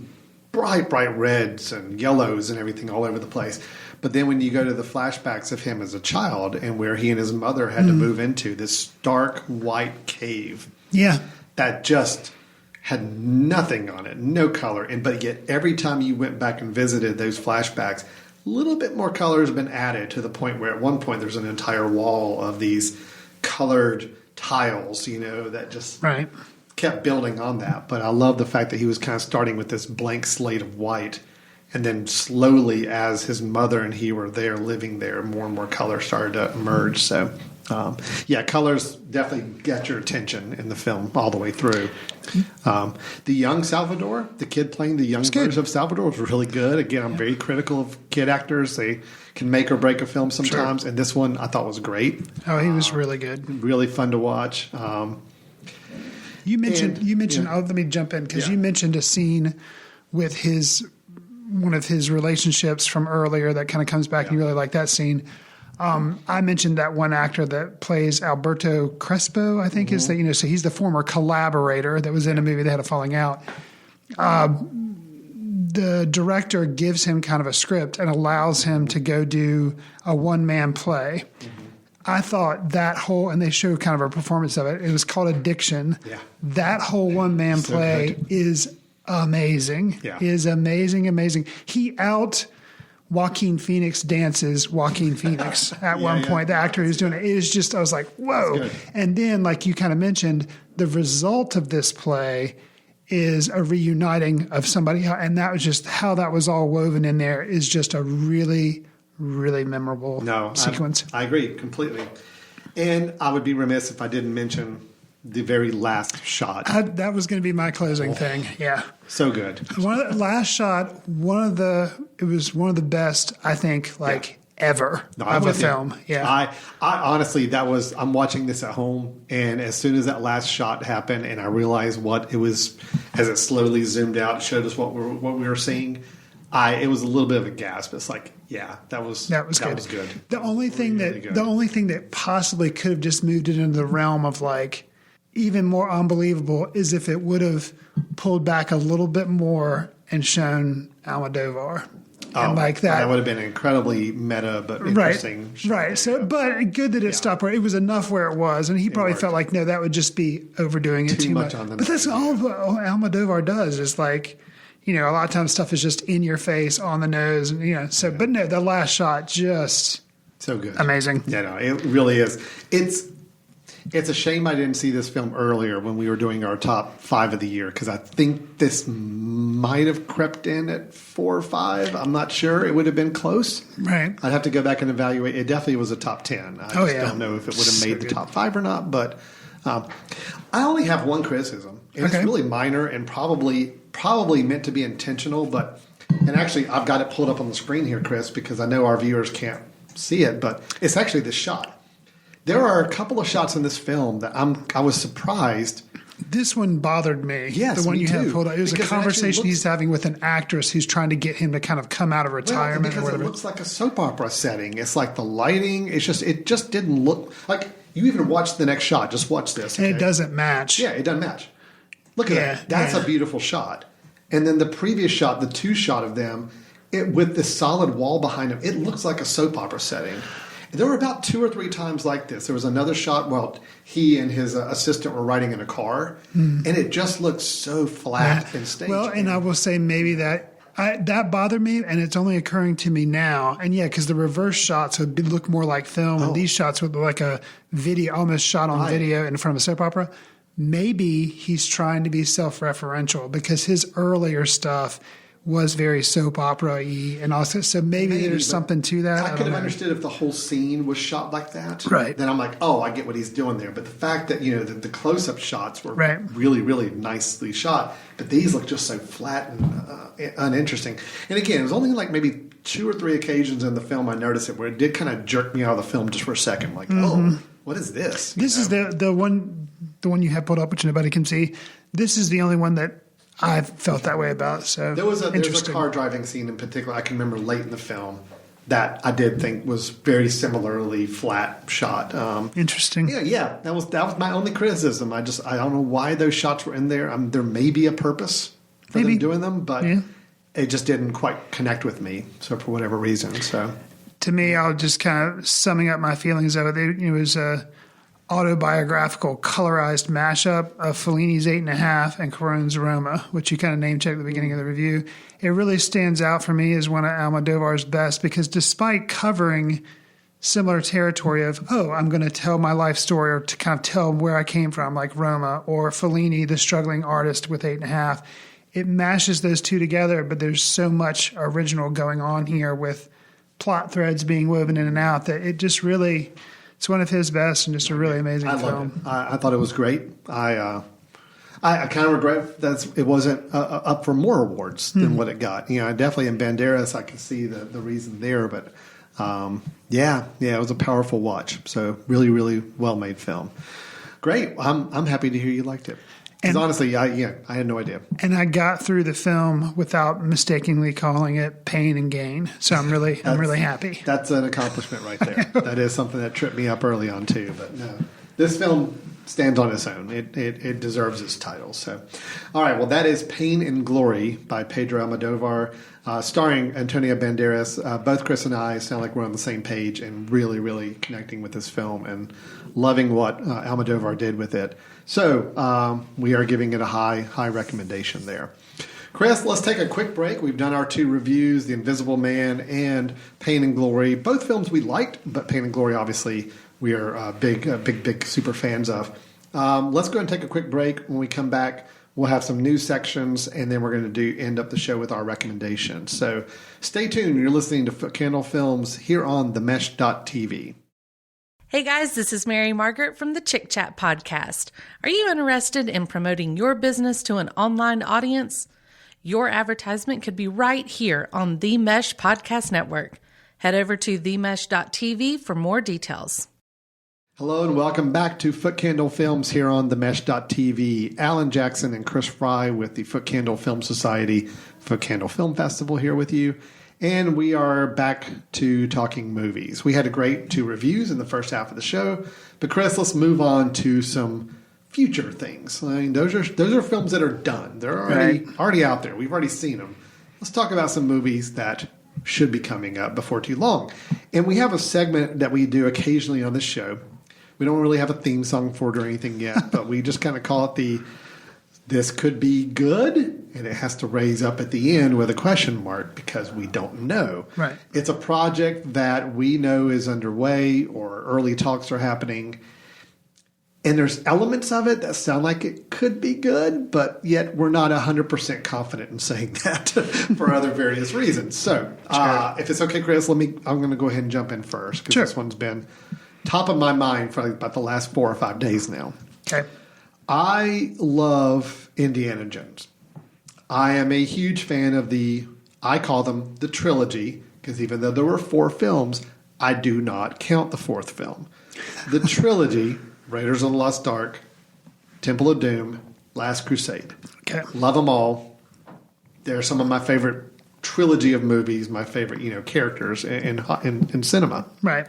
bright reds and yellows and everything all over the place. But then when you go to the flashbacks of him as a child and where he and his mother had to move into this dark white cave, that just had nothing on it, no color. But yet every time you went back and visited those flashbacks, a little bit more color has been added to the point where at one point there's an entire wall of these colored tiles, that just kept building on that. But I love the fact that he was kind of starting with this blank slate of white, and then slowly as his mother and he were there living there, more and more color started to emerge. So colors definitely get your attention in the film all the way through. The young Salvador, the kid playing the young version of Salvador, was really good. Again, I'm very critical of kid actors. They can make or break a film sometimes, and this one I thought was great. Oh, he was really good. Really fun to watch. You mentioned. Let me jump in because you mentioned a scene with one of his relationships from earlier that kind of comes back, and you really like that scene. I mentioned that one actor that plays Alberto Crespo, I think is that, so he's the former collaborator that was in a movie that had a falling out. The director gives him kind of a script and allows him to go do a one-man play. Mm-hmm. I thought that whole, and they show kind of a performance of it. It was called Addiction. Yeah. That whole one-man play is amazing. Yeah. Is amazing. He Joaquin Phoenix dances Joaquin Phoenix at one point. The actor who's doing it is just, I was like, whoa. And then, like you kind of mentioned, the result of this play is a reuniting of somebody. And that was just how that was all woven in there is just a really, really memorable sequence. I agree completely. And I would be remiss if I didn't mention the very last shot. That was going to be my closing thing. Yeah. So good. Last shot, it was one of the best, I think, ever of a film. Yeah. I honestly, I'm watching this at home, and as soon as that last shot happened and I realized what it was, as it slowly zoomed out, it showed us what we were seeing, it was a little bit of a gasp. It's like, that was good. The only thing that possibly could have just moved it into the realm of even more unbelievable is if it would have pulled back a little bit more and shown Almodóvar. And that would have been incredibly meta, but interesting. Right. So, but good that it stopped where it was enough where it was, and he probably felt like, no, that would just be overdoing it too much. But that's all Almodóvar does is a lot of times stuff is just in your face, on the nose, and so. But no, the last shot just so good, amazing. Yeah, no, it really is. It's a shame I didn't see this film earlier when we were doing our top 5 of the year, because I think this might have crept in at 4 or 5. I'm not sure. It would have been close. Right. I'd have to go back and evaluate. It definitely was a top 10. I don't know if it would have made the top 5 or not, but I only have one criticism. And it's really minor and probably meant to be intentional, and actually I've got it pulled up on the screen here, Chris, because I know our viewers can't see it, but it's actually this shot. There are a couple of shots in this film that I was surprised. This one bothered me. Yes, the one me you too. have pulled up. It was a conversation he's having with an actress who's trying to get him to kind of come out of retirement or whatever. It looks like a soap opera setting. It's like the lighting. It just didn't look like. You even watch the next shot. Just watch this. And it doesn't match. Yeah, it doesn't match. Look at that. That's a beautiful shot. And then the previous shot, the 2 shot of them, with the solid wall behind them, it looks like a soap opera setting. There were about 2 or 3 times like this. There was another shot while he and his assistant were riding in a car, and it just looked so flat and staged. Well, and I will say maybe that bothered me, and it's only occurring to me now. And because the reverse shots would look more like film, and these shots would look like a video, almost shot on video in front of a soap opera. Maybe he's trying to be self-referential because his earlier stuff was very soap opera-y, and also so maybe there's something to that. I could have understood if the whole scene was shot like that. Right. Then I'm like, I get what he's doing there. But the fact that the close-up shots were really, really nicely shot, but these look just so flat and uninteresting. And again, it was only maybe 2 or 3 occasions in the film I noticed it where it did kind of jerk me out of the film just for a second. Like, what is this? This is the one you have put up, which nobody can see. This is the only one that I felt that way about. So There's a car driving scene in particular I can remember late in the film that I did think was very similarly flat shot. Interesting. Yeah. That was my only criticism. I don't know why those shots were in there. There may be a purpose for them doing them, but it just didn't quite connect with me. So for whatever reason, so to me, I'll just kind of summing up my feelings of it. It was a autobiographical, colorized mashup of Fellini's 8.5 and Cuarón's Roma, which you kind of name-checked at the beginning of the review. It really stands out for me as one of Almodóvar's best because despite covering similar territory of, I'm going to tell my life story or to kind of tell where I came from, like Roma, or Fellini, the struggling artist with 8.5, it mashes those two together, but there's so much original going on here with plot threads being woven in and out that it just really... It's one of his best and just a really amazing film. I thought it was great. I kind of regret that it wasn't up for more awards than what it got. Definitely in Banderas, I can see the reason there. But it was a powerful watch. So really, really well made film. Great. I'm happy to hear you liked it. Because honestly, I had no idea. And I got through the film without mistakenly calling it Pain and Gain. So I'm really happy. That's an accomplishment right there. That is something that tripped me up early on too. But no, this film stands on its own. It deserves its title. So, all right. Well, that is Pain and Glory by Pedro Almodóvar, starring Antonio Banderas. Both Chris and I sound like we're on the same page and really, really connecting with this film and loving what Almodóvar did with it. So we are giving it a high recommendation there. Chris, let's take a quick break. We've done our 2 reviews, The Invisible Man and Pain and Glory. Both films we liked, but Pain and Glory, obviously, we are big super fans of. Let's go and take a quick break. When we come back, we'll have some news sections, and then we're going to end up the show with our recommendations. So stay tuned. You're listening to Footcandle Films here on themesh.tv. Hey guys, this is Mary Margaret from the Chick Chat podcast. Are you interested in promoting your business to an online audience? Your advertisement could be right here on The Mesh Podcast Network. Head over to themesh.tv for more details. Hello and welcome back to Footcandle Films here on themesh.tv. Alan Jackson and Chris Fry with the Footcandle Film Society Footcandle Film Festival here with you. And we are back to talking movies. We had a great 2 reviews in the first half of the show. But Chris, let's move on to some future things. I mean, those are films that are done. They're already out there. We've already seen them. Let's talk about some movies that should be coming up before too long. And we have a segment that we do occasionally on this show. We don't really have a theme song for it or anything yet, but we just kind of call it this could be good, and it has to raise up at the end with a question mark because we don't know. Right. It's a project that we know is underway or early talks are happening, and there's elements of it that sound like it could be good, but yet we're not 100% confident in saying that for other various reasons. So if it's okay, Chris, I'm going to go ahead and jump in first because this one's been top of my mind for about the last 4 or 5 days now. Okay. I love Indiana Jones. I am a huge fan of I call them the trilogy, because even though there were 4 films, I do not count the 4th film. The trilogy, Raiders of the Lost Ark, Temple of Doom, Last Crusade. Okay. Love them all. They're some of my favorite trilogy of movies, my favorite, characters in cinema. Right.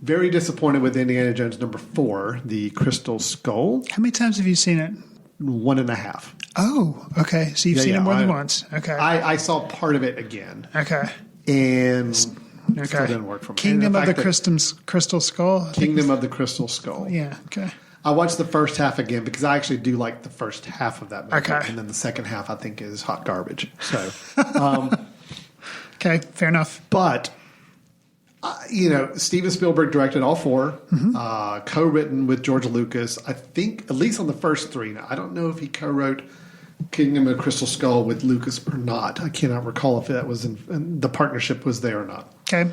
Very disappointed with Indiana Jones number 4, The Crystal Skull. How many times have you seen it? 1.5. Oh, okay. So you've seen it more than once. Okay. I saw part of it again. Okay. And still didn't work for me. Kingdom of the Crystal Skull? Kingdom of the Crystal Skull. Yeah, okay. I watched the first half again because I actually do like the first half of that movie. Okay. And then the second half I think is hot garbage. So, okay, fair enough. But... Steven Spielberg directed all 4, co-written with George Lucas. I think, at least on the first 3. Now, I don't know if he co-wrote Kingdom of the Crystal Skull with Lucas or not. I cannot recall if that was the partnership was there or not. Okay.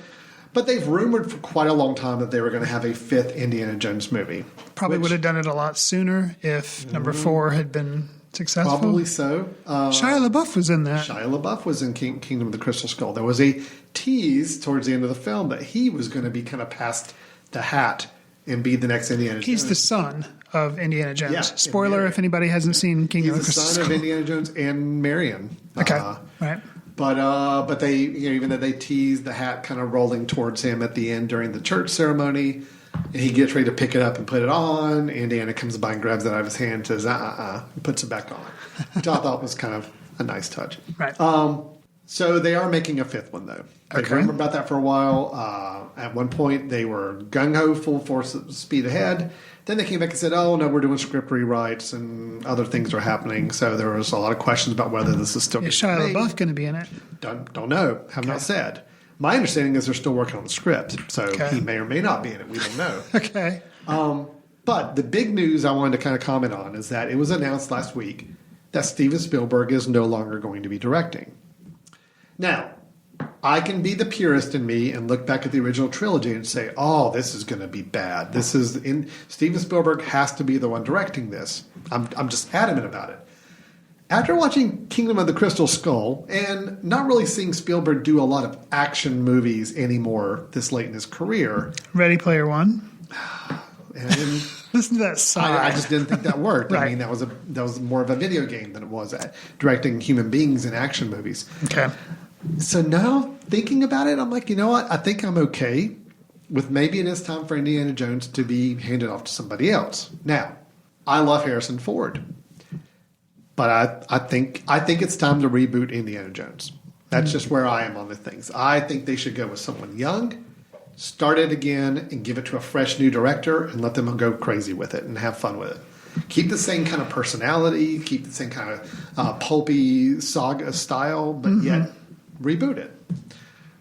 But they've rumored for quite a long time that they were going to have a 5th Indiana Jones movie. Probably would have done it a lot sooner if number 4 had been successful. Probably so. Shia LaBeouf was in that. Shia LaBeouf was in Kingdom of the Crystal Skull. There was a tease towards the end of the film that he was going to be kind of past the hat and be the next Indiana Jones. He's the son of Indiana Jones. Yeah, Spoiler if anybody hasn't seen Kingdom of the He's the Crystal son Skull. of Indiana Jones and Marion. Okay, right. But they, even though they tease the hat kind of rolling towards him at the end during the church ceremony, and he gets ready to pick it up and put it on, Indiana comes by and grabs it out of his hand and says, and puts it back on, which I thought was kind of a nice touch. Right. So they are making a fifth one, though. They've rumoured about that for a while. At one point, they were gung-ho, full force speed ahead. Then they came back and said, oh, no, we're doing script rewrites and other things are happening. So there was a lot of questions about whether this is still Is Shia LaBeouf going to be in it? Don't know. Have not said. My understanding is they're still working on the script. So he may or may not be in it. We don't know. Okay. But the big news I wanted to kind of comment on is that it was announced last week that Steven Spielberg is no longer going to be directing. Now, I can be the purist in me and look back at the original trilogy and say, oh, this is going to be bad. Steven Spielberg has to be the one directing this. I'm just adamant about it. After watching Kingdom of the Crystal Skull and not really seeing Spielberg do a lot of action movies anymore this late in his career. Ready Player One. And listen to that sigh. I just didn't think that worked. Right. I mean, that was more of a video game than it was at directing human beings in action movies. Okay. So now thinking about it, I'm like, you know what? I think I'm okay with maybe it is time for Indiana Jones to be handed off to somebody else. Now, I love Harrison Ford, but I think it's time to reboot Indiana Jones. That's just where I am on the things. I think they should go with someone young, start it again, and give it to a fresh new director and let them go crazy with it and have fun with it. Keep the same kind of personality, keep the same kind of pulpy saga style, but yet reboot it.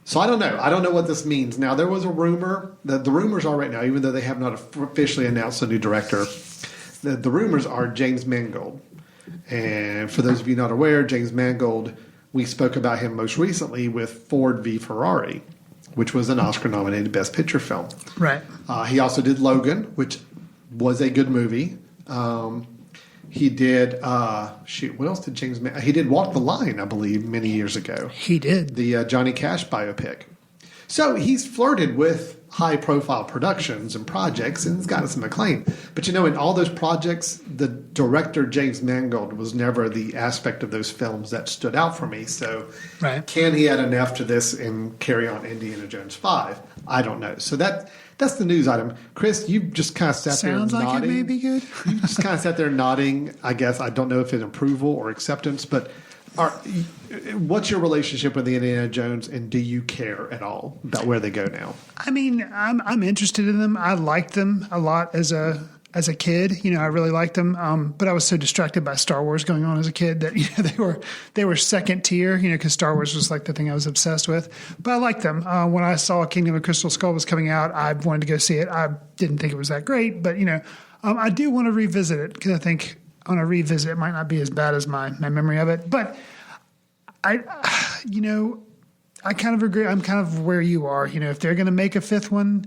So I don't know. I don't know what this means. Now, there was a rumor that the rumors are right now, even though they have not officially announced a new director, the rumors are James Mangold. And for those of you not aware, James Mangold, we spoke about him most recently with Ford v. Ferrari, which was an Oscar-nominated Best Picture film. Right. He also did Logan, which was a good movie. He did, what else did James He did Walk the Line, I believe, many years ago. He did. The Johnny Cash biopic. So he's flirted with high-profile productions and projects, and he's gotten some acclaim. But, in all those projects, the director, James Mangold, was never the aspect of those films that stood out for me. So can he add enough to this and carry on Indiana Jones 5? I don't know. So that's the news item. Chris, you just kind of sat there nodding. Sounds like it may be good. You just kind of sat there nodding. I guess I don't know if it's approval or acceptance, but what's your relationship with the Indiana Jones, and do you care at all about where they go now? I mean, I'm interested in them. I liked them a lot as a kid. I really liked them. But I was so distracted by Star Wars going on as a kid that they were second tier. Because Star Wars was like the thing I was obsessed with. But I liked them. When I saw Kingdom of the Crystal Skull was coming out, I wanted to go see it. I didn't think it was that great, but I do want to revisit it because I think on a revisit it might not be as bad as my memory of it. But I kind of agree. I'm kind of where you are. If they're going to make a fifth one,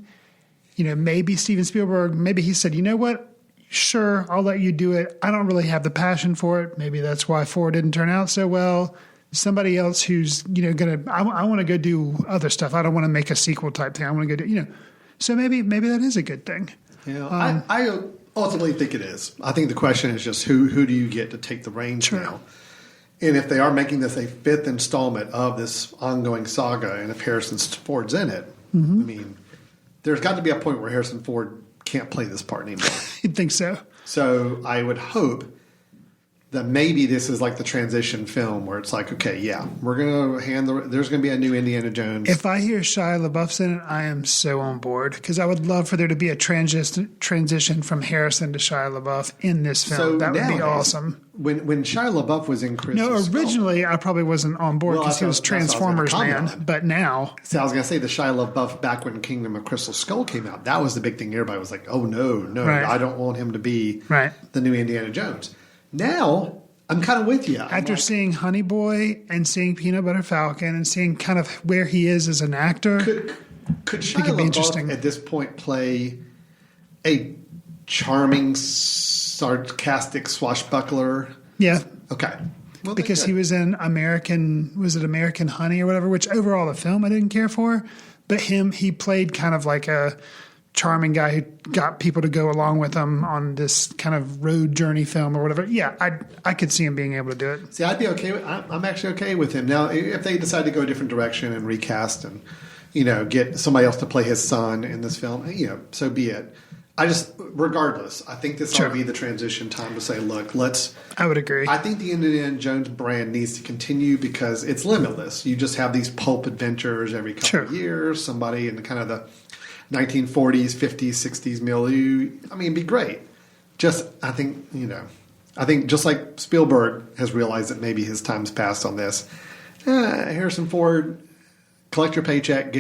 maybe Steven Spielberg, maybe he said, you know what? Sure, I'll let you do it. I don't really have the passion for it. Maybe that's why 4 didn't turn out so well. Somebody else who's, I want to go do other stuff. I don't want to make a sequel type thing. I want to go do, So maybe that is a good thing. Yeah, I ultimately think it is. I think the question is just who do you get to take the reins now? And if they are making this a fifth installment of this ongoing saga, and if Harrison Ford's in it, I mean, there's got to be a point where Harrison Ford can't play this part anymore. You'd think so. So I would hope that maybe this is like the transition film where it's like, okay, yeah, we're going to there's going to be a new Indiana Jones. If I hear Shia LaBeouf's in it, I am so on board because I would love for there to be a transition from Harrison to Shia LaBeouf in this film. So that would be awesome. When Shia LaBeouf was in Crystal Skull. Originally I probably wasn't on board because he was Transformers man, but now. See, I was going to say the Shia LaBeouf back when Kingdom of Crystal Skull came out, that was the big thing. Everybody was like, oh, no, right. I don't want him to be the new Indiana Jones. Now, I'm kind of with you. After seeing Honey Boy and seeing Peanut Butter Falcon and seeing kind of where he is as an actor, could Shia LaBeouf at this point play a charming, sarcastic swashbuckler? Yeah. Okay. Well, because he was in American Honey or whatever, which overall the film I didn't care for, but he played kind of like a charming guy who got people to go along with him on this kind of road journey film or whatever. Yeah, I could see him being able to do it. See, I'd be okay. I'm actually okay with him now. If they decide to go a different direction and recast and get somebody else to play his son in this film, so be it. Regardless, I think this ought to be the transition time to say, look, I would agree. I think the Indiana Jones brand needs to continue because it's limitless. You just have these pulp adventures every couple of years, somebody in kind of the 1940s, 50s, 60s milieu. I mean, it'd be great. I think just like Spielberg has realized that maybe his time's passed on this, Harrison Ford, collect your paycheck,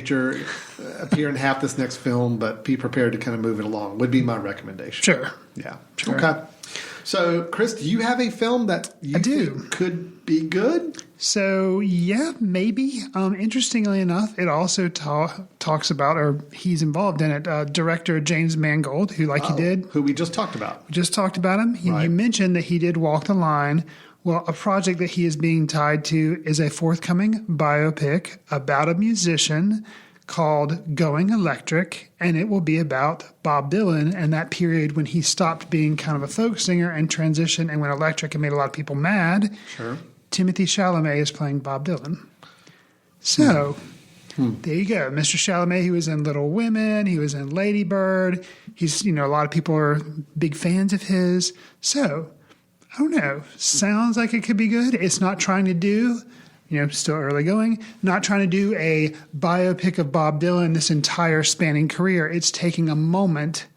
appear in half this next film, but be prepared to kind of move it along, would be my recommendation. Sure. Yeah. Sure. Okay. So, Chris, do you have a film that you think could be good? So, yeah, maybe. Interestingly enough, it also talks about, or he's involved in it, director James Mangold, who who we just talked about. We just talked about him. You mentioned that he did Walk the Line. Well, a project that he is being tied to is a forthcoming biopic about a musician called Going Electric, and it will be about Bob Dylan and that period when he stopped being kind of a folk singer and transitioned and went electric and made a lot of people mad. Sure. Timothy Chalamet is playing Bob Dylan. So, there you go. Mr. Chalamet, he was in Little Women, he was in Lady Bird. He's, a lot of people are big fans of his. So, I don't know. Sounds like it could be good. It's not trying to do, still early going, not trying to do a biopic of Bob Dylan this entire spanning career. It's taking a moment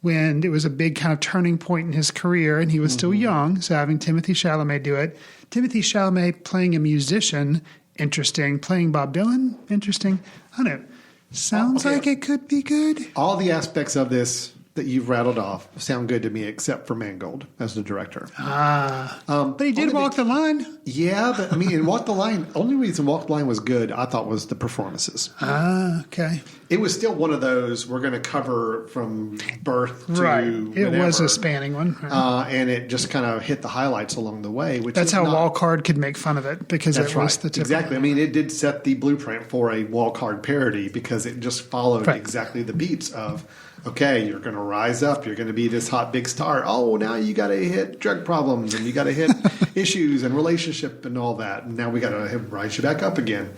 when it was a big kind of turning point in his career and he was still young. So having Timothy Chalamet do it. Timothy Chalamet playing a musician, interesting. Playing Bob Dylan, interesting. I don't know. Sounds like it could be good. All the aspects of this that you've rattled off sound good to me, except for Mangold as the director. But he did Walk the Line. Yeah, but in Walk the Line, only reason Walk the Line was good, I thought, was the performances. Okay. It was still one of those we're going to cover from birth to It whenever. Was a spanning one. And it just kind of hit the highlights along the way. That's how Walcard could make fun of it, because it was the typical. Exactly. It did set the blueprint for a Walcard parody because it just followed exactly the beats of, okay, you're going to rise up. You're going to be this hot big star. Oh, now you got to hit drug problems and you got to hit issues and relationship and all that. And now we got to rise you back up again.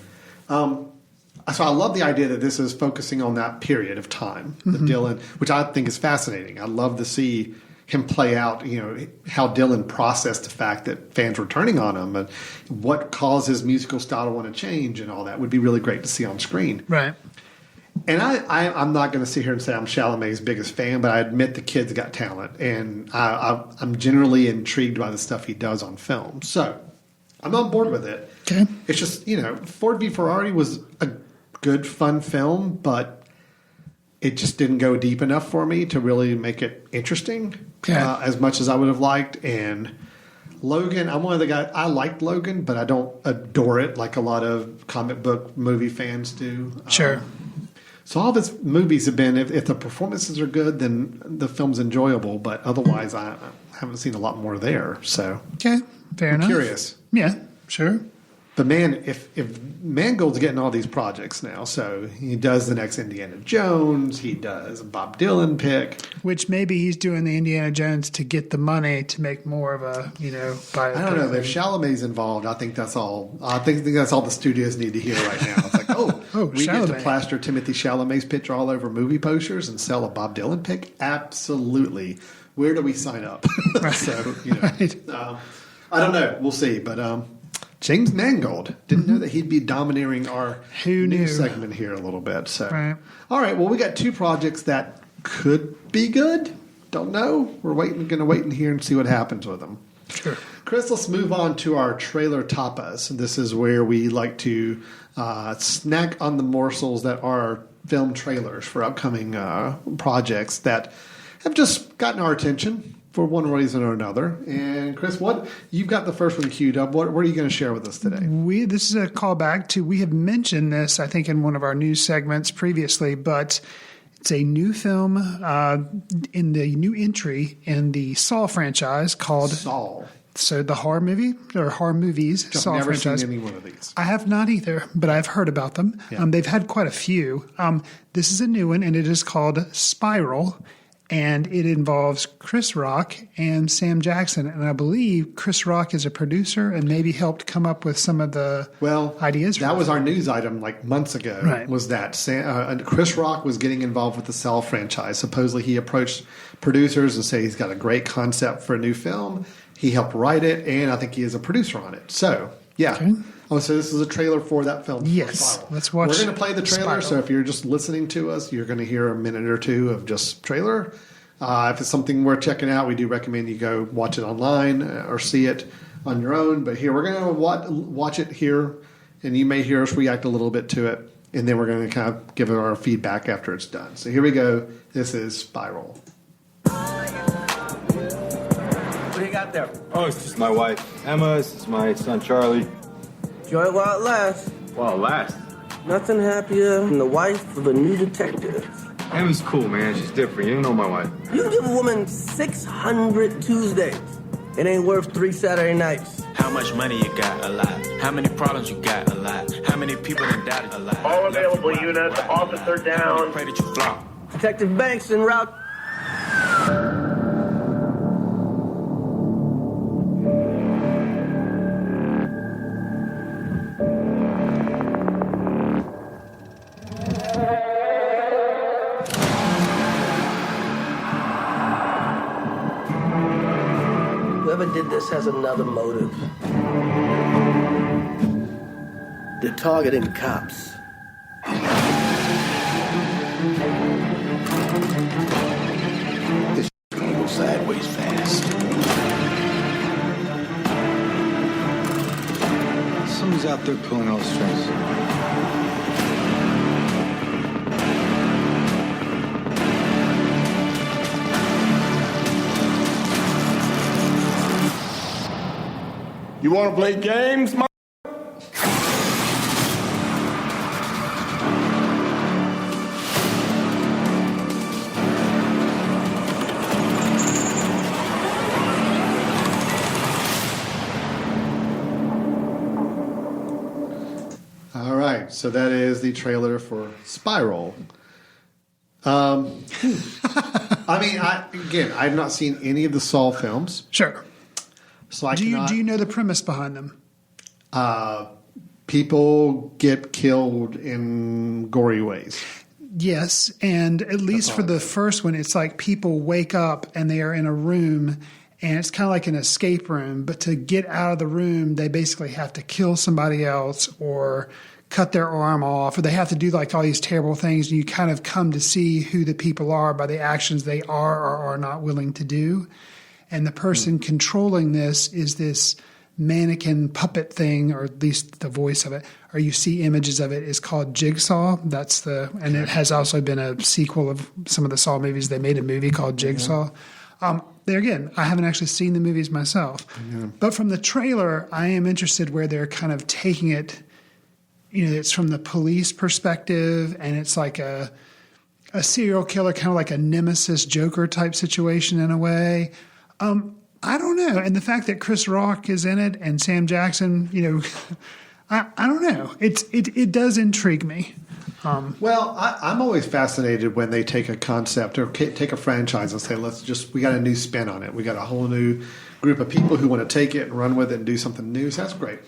So I love the idea that this is focusing on that period of time, the Dylan, which I think is fascinating. I love to see him play out, how Dylan processed the fact that fans were turning on him and what caused his musical style to want to change and all that would be really great to see on screen. Right. And I'm not going to sit here and say I'm Chalamet's biggest fan, but I admit the kid's got talent, and I'm generally intrigued by the stuff he does on film. So I'm on board with it. Okay. It's just, Ford v. Ferrari was a good, fun film, but it just didn't go deep enough for me to really make it interesting as much as I would have liked. And Logan, I'm one of the guys, I liked Logan, but I don't adore it like a lot of comic book movie fans do. Sure. So all of his movies have been, if the performances are good, then the film's enjoyable. But otherwise, I haven't seen a lot more there. So okay, fair enough. Curious. Yeah, sure. But man, if Mangold's getting all these projects now, so he does the next Indiana Jones, he does a Bob Dylan pick, which maybe he's doing the Indiana Jones to get the money to make more of a biopic. I don't know. If Chalamet's involved, I think that's all. I think that's all the studios need to hear right now. It's like, we Chalamet. get to plaster Timothy Chalamet's picture all over movie posters and sell a Bob Dylan pick. Absolutely. Where do we sign up? So I don't know. We'll see, but. James Mangold. Didn't know that he'd be domineering our new segment here a little bit. So, all right. Well, we got two projects that could be good. Don't know. We're going to wait in here and see what happens with them. Sure. Chris, let's move on to our trailer tapas. This is where we like to snack on the morsels that are film trailers for upcoming projects that have just gotten our attention for one reason or another. And Chris, you've got the first one queued up. What are you going to share with us today? This is a callback to, we have mentioned this, I think, in one of our news segments previously, but it's a new film in the new entry in the Saw franchise called Saw. So the horror movie or horror movies I've Saw never franchise. seen any one of these. I have not either, but I've heard about them. Yeah. They've had quite a few. This is a new one, and it is called Spiral, and it involves Chris Rock and Sam Jackson. And I believe Chris Rock is a producer and maybe helped come up with some of the ideas. That was our news item like months ago, Right. was that Chris Rock was getting involved with the Saw franchise. Supposedly he approached producers and said he's got a great concept for a new film. He helped write it, and I think he is a producer on it. So, yeah. Okay. Oh, so this is a trailer for that film. Yes, let's watch. We're going to play the trailer, Spiral. so if you're just listening to us, you're going to hear a minute or two of just trailer. If it's something worth checking out, we do recommend you go watch it online or see it on your own. But here, we're going to watch it here, and you may hear us react a little bit to it, and then we're going to kind of give it our feedback after it's done. So here we go. This is Spiral. What do you got there? Oh, it's just my wife, Emma. This is my son, Charlie. Enjoy it while it lasts. While it lasts. Nothing happier than the wife of a new detective. Emma's cool, man. She's different. You don't know my wife. You can give a woman 600 Tuesdays. It ain't worth 3 Saturday nights. How much money you got? A lot. How many problems you got? A lot. How many people that died? A lot. All available units. Officer down. Pray that you flop. Detective Banks en route. Whoever did this has another motive. They're targeting cops. This gonna go sideways fast. Someone's out there pulling all the strings. You want to play games, All right, so that is the trailer for Spiral. I mean, I've not seen any of the Saw films. Sure. So do you know the premise behind them? People get killed in gory ways. Yes, and at least for the first one, it's like people wake up and they are in a room, and it's kind of like an escape room. But to get out of the room, they basically have to kill somebody else or cut their arm off, or they have to do like all these terrible things. And you kind of come to see who the people are by the actions they are or are not willing to do. And the person controlling this is this mannequin puppet thing, or at least the voice of it, or you see images of it, is called Jigsaw. And it has also been a sequel of some of the Saw movies. They made a movie called Jigsaw. There again, I haven't actually seen the movies myself. Yeah. But from the trailer, I am interested where they're kind of taking it, it's from the police perspective, and it's like a serial killer, kind of like a Nemesis Joker type situation in a way. I don't know. And the fact that Chris Rock is in it and Sam Jackson, I don't know. It does intrigue me. I'm always fascinated when they take a concept or take a franchise and say, we got a new spin on it. We got a whole new group of people who want to take it and run with it and do something new. So that's great.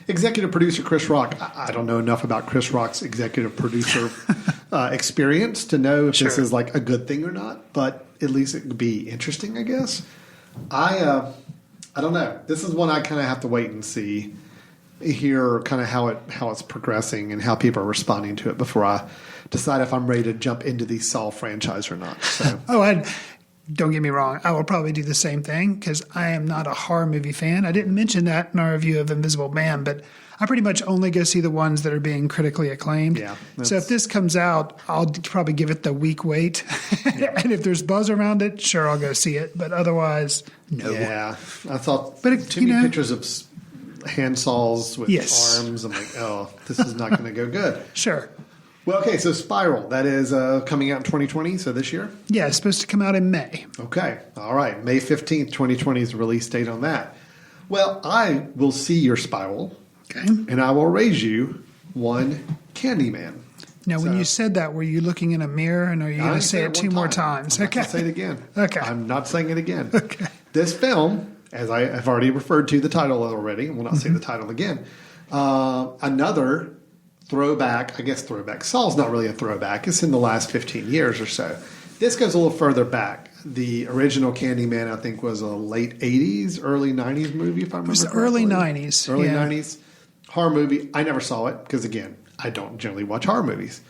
Executive producer Chris Rock. I don't know enough about Chris Rock's executive producer experience to know if this is like a good thing or not, but at least it would be interesting, I guess. I don't know. This is one I kind of have to wait and see, hear kind of how it's progressing and how people are responding to it before I decide if I'm ready to jump into the Saw franchise or not. So. Don't get me wrong. I will probably do the same thing because I am not a horror movie fan. I didn't mention that in our review of Invisible Man, but I pretty much only go see the ones that are being critically acclaimed. Yeah, so if this comes out, I'll probably give it the week wait. And if there's buzz around it, sure, I'll go see it. But otherwise, no. Yeah, I thought too many pictures of hand saws with arms. I'm like, this is not going to go good. Sure. Well, okay, so Spiral, that is coming out in 2020, so this year? Yeah, it's supposed to come out in May. Okay, all right. May 15th, 2020 is the release date on that. Well, I will see your spiral, and I will raise you one Candyman. Now, when you said that, were you looking in a mirror, and are you going to say it two more times? I'm not gonna say it again. Okay. I'm not saying it again. Okay. This film, as I have already referred to the title already, will not say the title again. Another throwback, I guess throwback. Saul's not really a throwback. It's in the last 15 years or so. This goes a little further back. The original Candyman, I think, was a late 80s, early 90s movie, if I remember correctly. Early 90s. Early 90s. Horror movie. I never saw it because, again, I don't generally watch horror movies.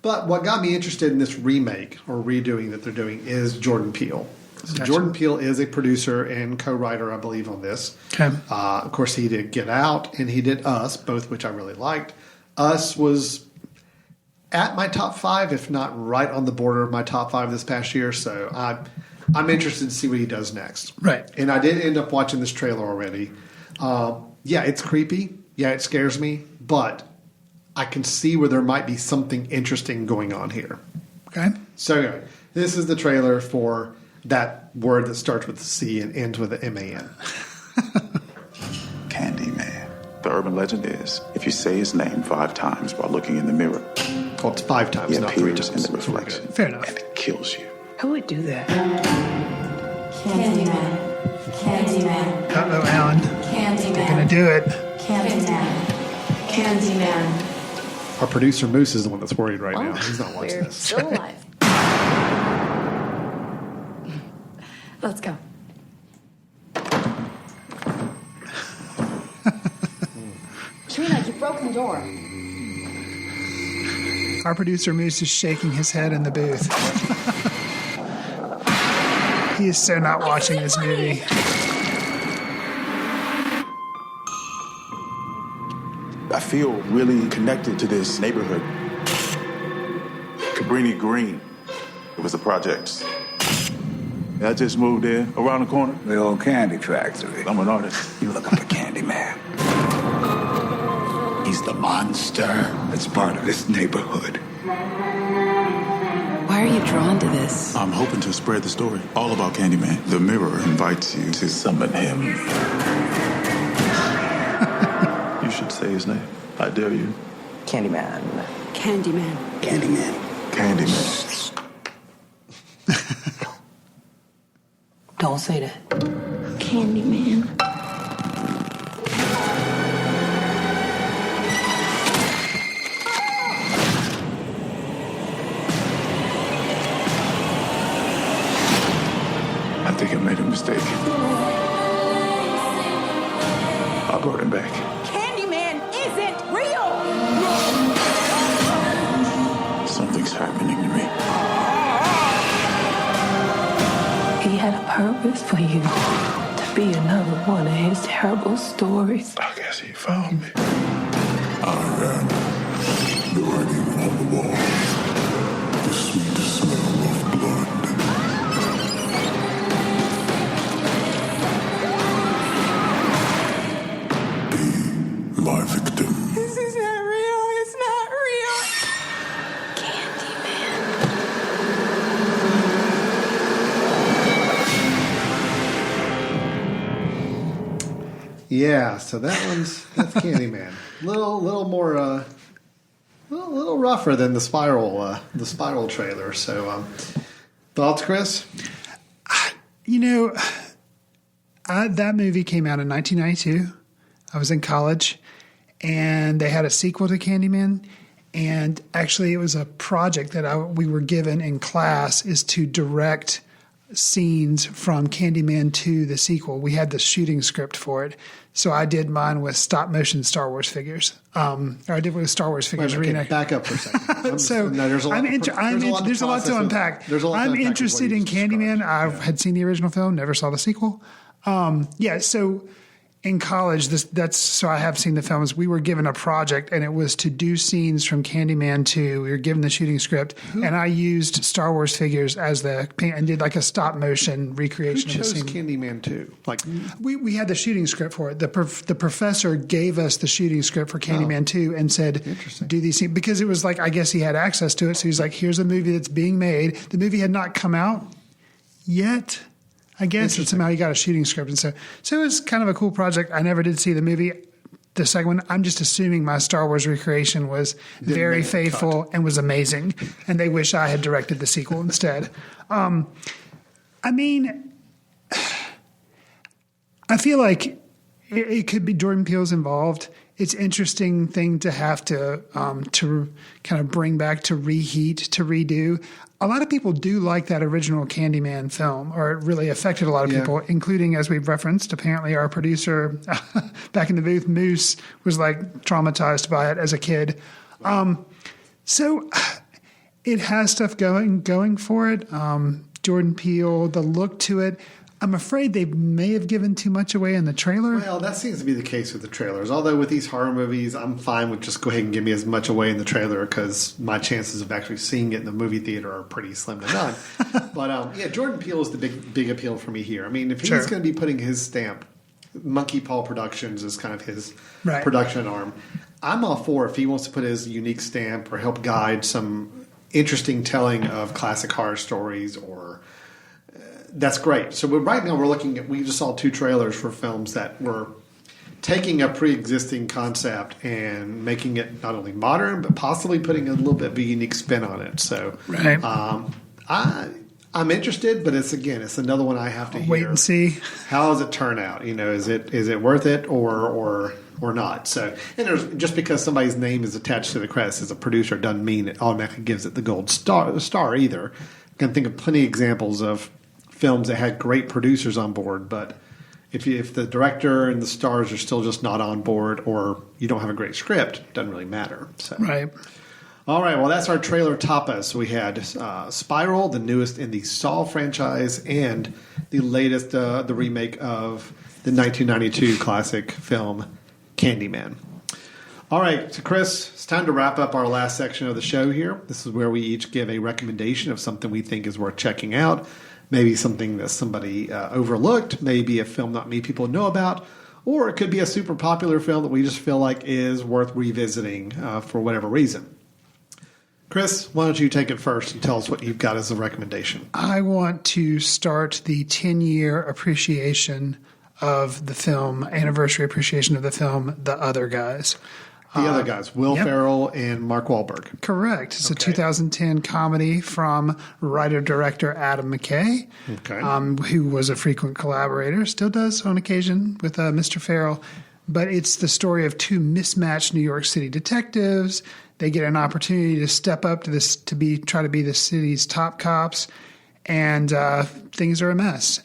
But what got me interested in this remake or redoing that they're doing is Jordan Peele. So Gotcha. Jordan Peele is a producer and co-writer, I believe, on this. Okay. Of course, he did Get Out and he did Us, both which I really liked. Us was at my top 5, if not right on the border of my top 5 this past year. So I'm interested to see what he does next. Right. And I did end up watching this trailer already. Yeah, it's creepy. Yeah, it scares me. But I can see where there might be something interesting going on here. Okay. So anyway, this is the trailer for that word that starts with a C and ends with an MAN. Candyman. The urban legend is, if you say his name 5 times while looking in the mirror, well, it's 5 times, he not 3 appears times. in the reflection. Fair enough. And it kills you. Who would do that? Candyman. Candyman. Uh-oh, Alan. Candyman. They're going to do it. Candyman. Candyman. Our producer Moose is the one that's worried right now. He's not watching We're this. still alive. Let's go. Trina, you've broken the door. Our producer Moose is shaking his head in the booth. He is so not watching this movie. I feel really connected to this neighborhood. Cabrini Green. It was the projects. I just moved there, around the corner. The old candy factory. I'm an artist. You looking for Candyman? He's the monster that's part of this neighborhood. Why are you drawn to this? I'm hoping to spread the story all about Candyman. The mirror invites you to summon him. You should say his name. I dare you. Candyman. Candyman. Candyman. Candyman. Don't say that. Candyman. I think I made a mistake. I brought him back. Candyman isn't real! Something's happening to me. He had a purpose for you. To be another one of his terrible stories. I guess he found me. I am the writing on the wall. The sweet smell of blood. Be my victim. This is not real. It's not real. Yeah, so that's Candyman. Little more, little rougher than the Spiral trailer. So, thoughts, Chris? You know, that movie came out in 1992. I was in college, and they had a sequel to Candyman. And actually, it was a project that we were given in class is to direct scenes from Candyman 2, the sequel. We had the shooting script for it. So I did mine with stop motion Star Wars figures. Or I did with Star Wars figures. Back up for a second. There's a lot to unpack. I'm interested in Candyman. I had seen the original film, never saw the sequel. So in college, so I have seen the films. We were given a project, and it was to do scenes from Candyman 2. We were given the shooting script, and I used Star Wars figures as and did like a stop motion recreation Who chose of the scene. Candyman 2? Like we had the shooting script for it. The professor gave us the shooting script for Candyman 2 and said, "Do these scenes," because it was like I guess he had access to it. So he's like, "Here's a movie that's being made." The movie had not come out yet. I guess somehow he got a shooting script. And so it was kind of a cool project. I never did see the movie. The second one, I'm just assuming my Star Wars recreation was very faithful and was amazing. And they wish I had directed the sequel instead. I mean, I feel like it could be Jordan Peele's involved. It's interesting thing to have to kind of bring back, to reheat, to redo. A lot of people do like that original Candyman film, or it really affected a lot of people, including, as we've referenced, apparently our producer back in the booth, Moose, was like traumatized by it as a kid. So it has stuff going for it. Jordan Peele, the look to it. I'm afraid they may have given too much away in the trailer. Well, that seems to be the case with the trailers. Although with these horror movies, I'm fine with just go ahead and give me as much away in the trailer because my chances of actually seeing it in the movie theater are pretty slim to none. But Jordan Peele is the big appeal for me here. I mean, if he's going to be putting his stamp, Monkey Paw Productions is kind of his production arm. I'm all for if he wants to put his unique stamp or help guide some interesting telling of classic horror stories or... That's great. So right now we just saw 2 trailers for films that were taking a pre-existing concept and making it not only modern, but possibly putting a little bit of a unique spin on it. So I'm interested, but it's another one I have to wait and see. How does it turn out? Is it worth it or not? So, and just because somebody's name is attached to the credits as a producer doesn't mean it automatically gives it the gold star either. I can think of plenty of examples of films that had great producers on board, but if the director and the stars are still just not on board, or you don't have a great script, it doesn't really matter. So. Right. All right. Well, that's our trailer tapas. We had Spiral, the newest in the Saw franchise, and the latest, the remake of the 1992 classic film Candyman. All right, so Chris, it's time to wrap up our last section of the show here. This is where we each give a recommendation of something we think is worth checking out. Maybe something that somebody overlooked, maybe a film not many people know about, or it could be a super popular film that we just feel like is worth revisiting for whatever reason. Chris, why don't you take it first and tell us what you've got as a recommendation? I want to start the 10-year appreciation of the film, anniversary appreciation of the film, The Other Guys. The Other Guys, Will Ferrell and Mark Wahlberg. Correct. It's a 2010 comedy from writer-director Adam McKay, who was a frequent collaborator, still does on occasion with Mr. Ferrell. But it's the story of 2 mismatched New York City detectives. They get an opportunity to step up to this, try to be the city's top cops, and things are a mess.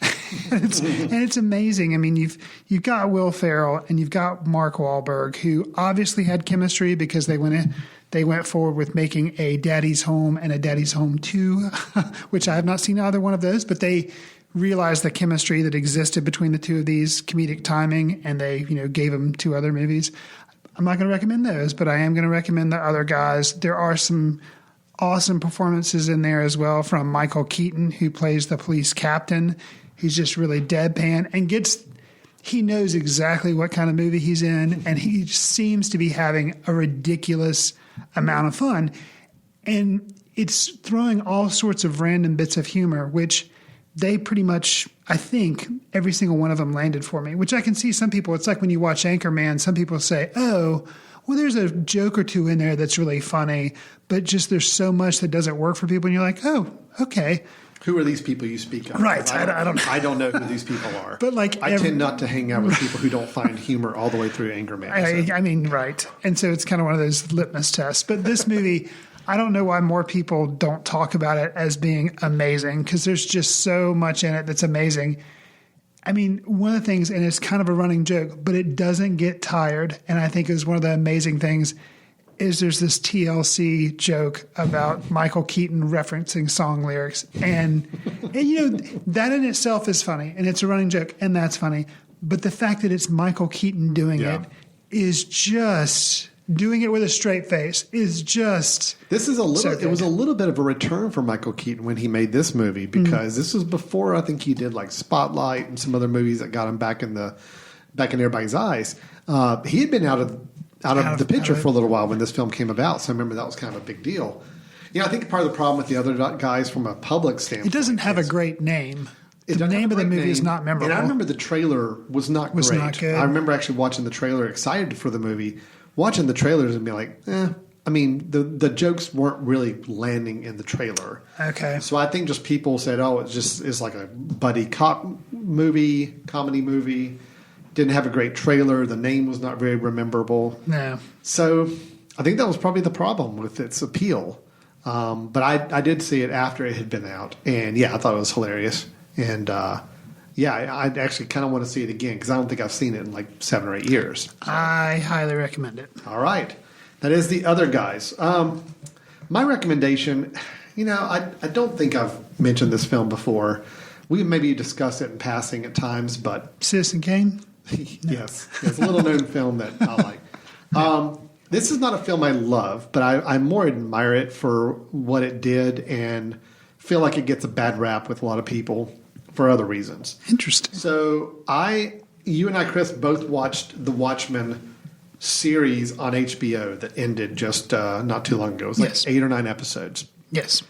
and it's amazing. I mean, you've got Will Ferrell and you've got Mark Wahlberg, who obviously had chemistry because they went forward with making a Daddy's Home and a Daddy's Home 2, which I have not seen either one of those, but they realized the chemistry that existed between the two of these, comedic timing, and they gave them 2 other movies. I'm not going to recommend those, but I am going to recommend The Other Guys. There are some awesome performances in there as well from Michael Keaton, who plays the police captain. He's just really deadpan and he knows exactly what kind of movie he's in, and he seems to be having a ridiculous amount of fun. And it's throwing all sorts of random bits of humor, which they pretty much, I think, every single one of them landed for me, which I can see some people, it's like when you watch Anchorman, some people say, oh, well, there's a joke or 2 in there that's really funny, but just there's so much that doesn't work for people, and you're like, oh, okay. Who are these people you speak of? Right. I don't know who these people are. But I tend not to hang out with people who don't find humor all the way through Anchorman. I mean, right. And so it's kind of one of those litmus tests. But this movie, I don't know why more people don't talk about it as being amazing, because there's just so much in it that's amazing. I mean, one of the things, and it's kind of a running joke, but it doesn't get tired, and I think is one of the amazing things, is there's this TLC joke about Michael Keaton referencing song lyrics. And that in itself is funny, and it's a running joke, and that's funny. But the fact that it's Michael Keaton doing it is just... doing it with a straight face is just... It was a little bit of a return for Michael Keaton when he made this movie, because this was before I think he did like Spotlight and some other movies that got him back in everybody's eyes. He had been out of the picture for a little while when this film came about, so I remember that was kind of a big deal. I think part of the problem with The Other Guys from a public standpoint... It doesn't have a great name. The name of the movie is not memorable. And I remember the trailer was not great. Not good. I remember actually watching the trailer, excited for the movie, watching the trailers and being like, I mean, the jokes weren't really landing in the trailer. Okay. So I think just people said, oh, it's like a buddy cop movie, comedy movie. Didn't have a great trailer. The name was not very memorable. No. So I think that was probably the problem with its appeal. But I did see it after it had been out. And yeah, I thought it was hilarious. And I actually kind of want to see it again because I don't think I've seen it in like 7 or 8 years. So. I highly recommend it. All right. That is The Other Guys. My recommendation, I don't think I've mentioned this film before. We maybe discussed it in passing at times, but... Citizen Kane? Yes. It's a little-known film that I like. This is not a film I love, but I more admire it for what it did and feel like it gets a bad rap with a lot of people for other reasons. Interesting. So you and I, Chris, both watched the Watchmen series on HBO that ended just not too long ago. It was like 8 or 9 episodes. Yes.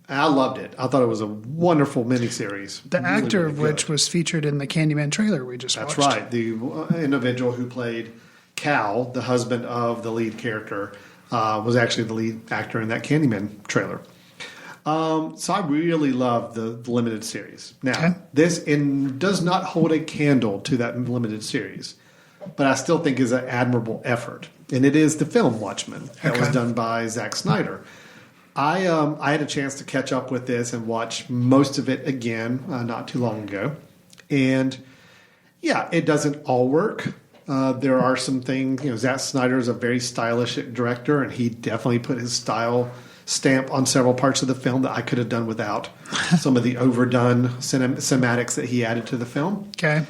I loved it. I thought it was a wonderful miniseries. The actor of which was featured in the Candyman trailer we just watched. That's right. The individual who played Cal, the husband of the lead character, was actually the lead actor in that Candyman trailer. So I really love the limited series. Now, this does not hold a candle to that limited series, but I still think is an admirable effort. And it is the film Watchmen that was done by Zack Snyder. I had a chance to catch up with this and watch most of it again not too long ago. And yeah, it doesn't all work. There are some things, Zack Snyder is a very stylish director, and he definitely put his style stamp on several parts of the film that I could have done without some of the overdone cinematics that he added to the film. Okay.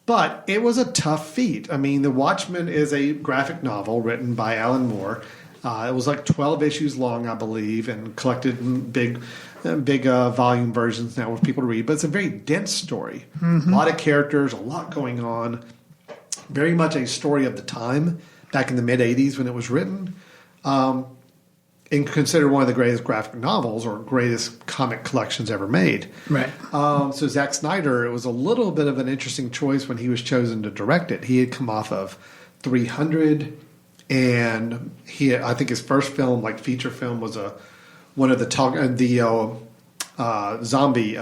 But it was a tough feat. I mean, The Watchmen is a graphic novel written by Alan Moore. It was like 12 issues long, I believe, and collected in big volume versions now for people to read. But it's a very dense story. Mm-hmm. A lot of characters, a lot going on. Very much a story of the time, back in the mid-'80s when it was written. And considered one of the greatest graphic novels or greatest comic collections ever made. Right. So Zack Snyder, it was a little bit of an interesting choice when he was chosen to direct it. He had come off of 300, and I think his first film, like feature film, was one of the zombie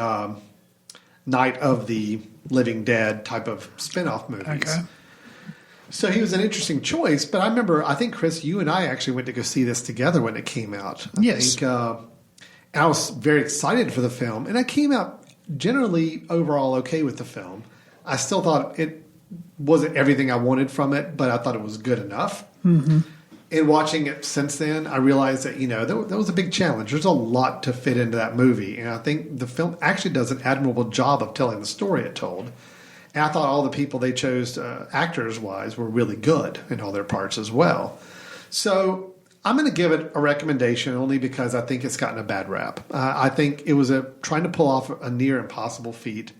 Night of the Living Dead type of spin-off movies. Okay. So he was an interesting choice, but I think, Chris, you and I actually went to go see this together when it came out. Yes. And I was very excited for the film, and I came out generally overall okay with the film. I still thought it wasn't everything I wanted from it, but I thought it was good enough. Mm-hmm. And watching it since then, I realized that, that was a big challenge. There's a lot to fit into that movie, and I think the film actually does an admirable job of telling the story it told. And I thought all the people they chose actors-wise were really good in all their parts as well. So I'm going to give it a recommendation only because I think it's gotten a bad rap. I think it was trying to pull off a near impossible feat.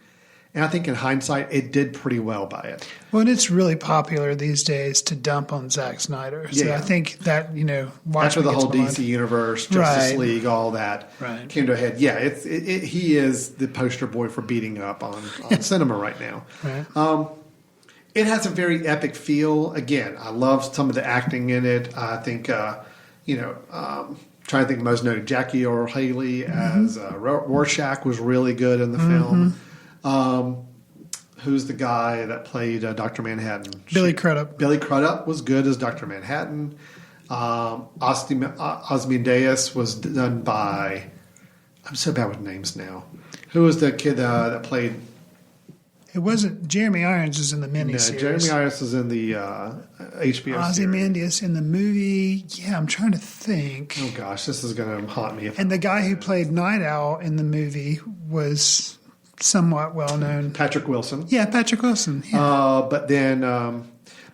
And I think in hindsight, it did pretty well by it. Well, and it's really popular these days to dump on Zack Snyder. So I think that, that's where the whole DC universe, Justice League, all that came to a head. Yeah, he is the poster boy for beating up on cinema right now. Right. It has a very epic feel. Again, I love some of the acting in it. I think, trying to think most noted, Jackie Earle Haley as Rorschach was really good in the film. Who's the guy that played Dr. Manhattan? Billy Crudup. Billy Crudup was good as Dr. Manhattan. Ozymandias was done by... I'm so bad with names now. Who was the kid that played... It wasn't... Jeremy Irons is in the miniseries. No, Jeremy Irons is in the HBO Ozymandias in the movie. Yeah, I'm trying to think. Oh, gosh. This is going to haunt me. And the guy who played Night Owl in the movie was... somewhat well known. Patrick Wilson. Yeah, Patrick Wilson. Yeah. But then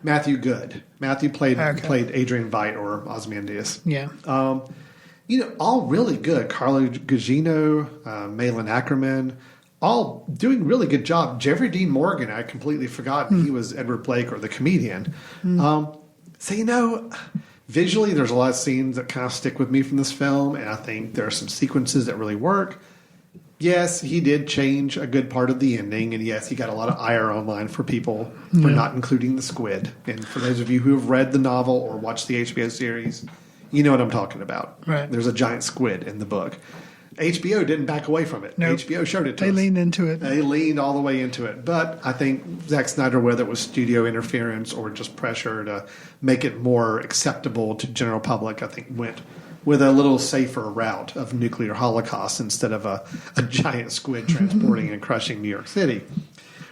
Matthew Good. Matthew played Adrian Veidt or Ozymandias. Yeah. All really good. Carlo Gugino, Malin Ackerman, all doing really good job. Jeffrey Dean Morgan, I completely forgot he was Edward Blake or the comedian. So, visually there's a lot of scenes that kind of stick with me from this film, and I think there are some sequences that really work. Yes, he did change a good part of the ending, and yes, he got a lot of ire online for people for not including the squid. And for those of you who have read the novel or watched the HBO series, you know what I'm talking about. Right. There's a giant squid in the book. HBO didn't back away from it. Nope. HBO showed it to us. They leaned into it. They leaned all the way into it. But I think Zack Snyder, whether it was studio interference or just pressure to make it more acceptable to general public, I think went with a little safer route of nuclear holocaust instead of a giant squid transporting and crushing New York City.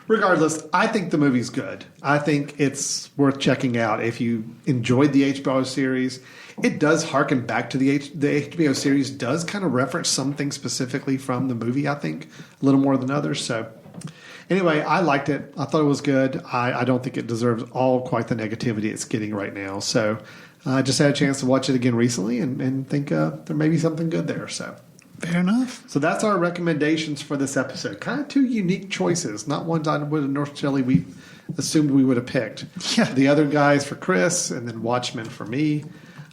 Regardless, I think the movie's good. I think it's worth checking out if you enjoyed the HBO series. It does harken back to the HBO series, does kind of reference something specifically from the movie, I think, a little more than others. So anyway, I liked it. I thought it was good. I don't think it deserves all quite the negativity it's getting right now. So I just had a chance to watch it again recently and think there may be something good there. So fair enough. So that's our recommendations for this episode. Kind of two unique choices, not ones I would have necessarily we assumed we would have picked. Yeah. The other guys for Chris, and then Watchmen for me.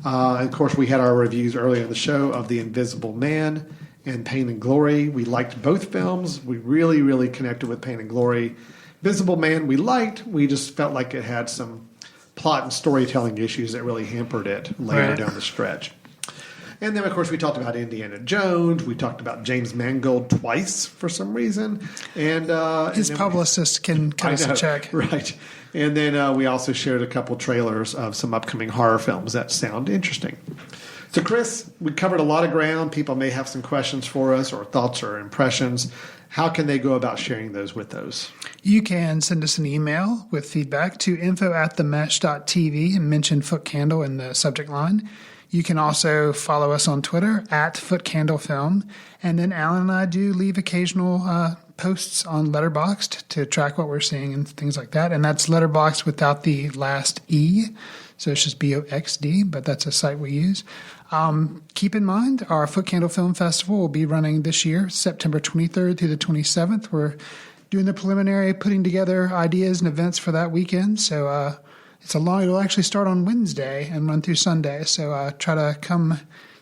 Of course, we had our reviews earlier in the show of The Invisible Man and Pain and Glory. We liked both films. We really, really connected with Pain and Glory. Invisible Man we liked. We just felt like it had some plot and storytelling issues that really hampered it later down the stretch. And then, of course, we talked about Indiana Jones. We talked about James Mangold twice for some reason. And his publicist can cut us a check. Right. And then we also shared a couple trailers of some upcoming horror films that sound interesting. So, Chris, we covered a lot of ground. People may have some questions for us or thoughts or impressions. How can they go about sharing those with those? You can send us an email with feedback to info@themesh.tv and mention Footcandle in the subject line. You can also follow us on Twitter @FootcandleFilm. And then Alan and I do leave occasional posts on Letterboxd to track what we're seeing and things like that. And that's Letterboxd without the last E. So it's just BOXD, but that's a site we use. Keep in mind, our Footcandle Film Festival will be running this year, September 23rd through the 27th. We're doing the preliminary, putting together ideas and events for that weekend. So it'll actually start on Wednesday and run through Sunday. So try to come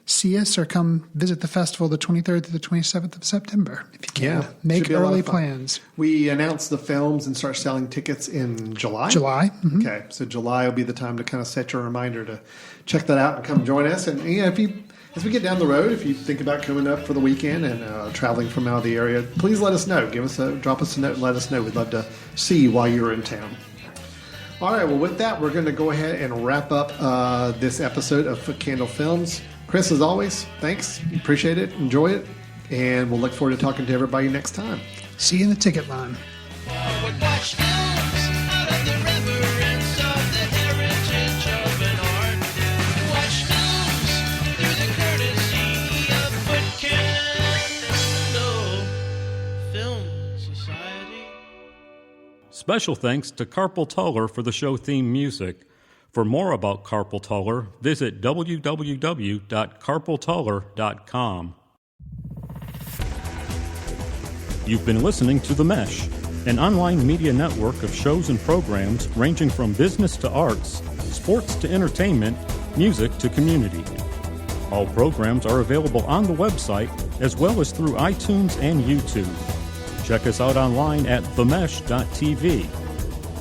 see us or come visit the festival the 23rd to the 27th of September if you can. Yeah, make early plans. We announce the films and start selling tickets in July. Mm-hmm. Okay, so July will be the time to kind of set your reminder to check that out and come join us. And as we get down the road, if you think about coming up for the weekend and traveling from out of the area, please let us know. Drop us a note and let us know. We'd love to see you while you're in town. All right, well, with that, we're going to go ahead and wrap up this episode of Footcandle Films. Chris, as always, thanks. Appreciate it. Enjoy it. And we'll look forward to talking to everybody next time. See you in the ticket line. Special thanks to Carpal Tuller for the show theme music. For more about Carpal Tuller, visit www.carpaltuller.com. You've been listening to The Mesh, an online media network of shows and programs ranging from business to arts, sports to entertainment, music to community. All programs are available on the website as well as through iTunes and YouTube. Check us out online at themesh.tv.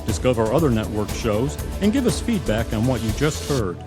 Discover other network shows and give us feedback on what you just heard.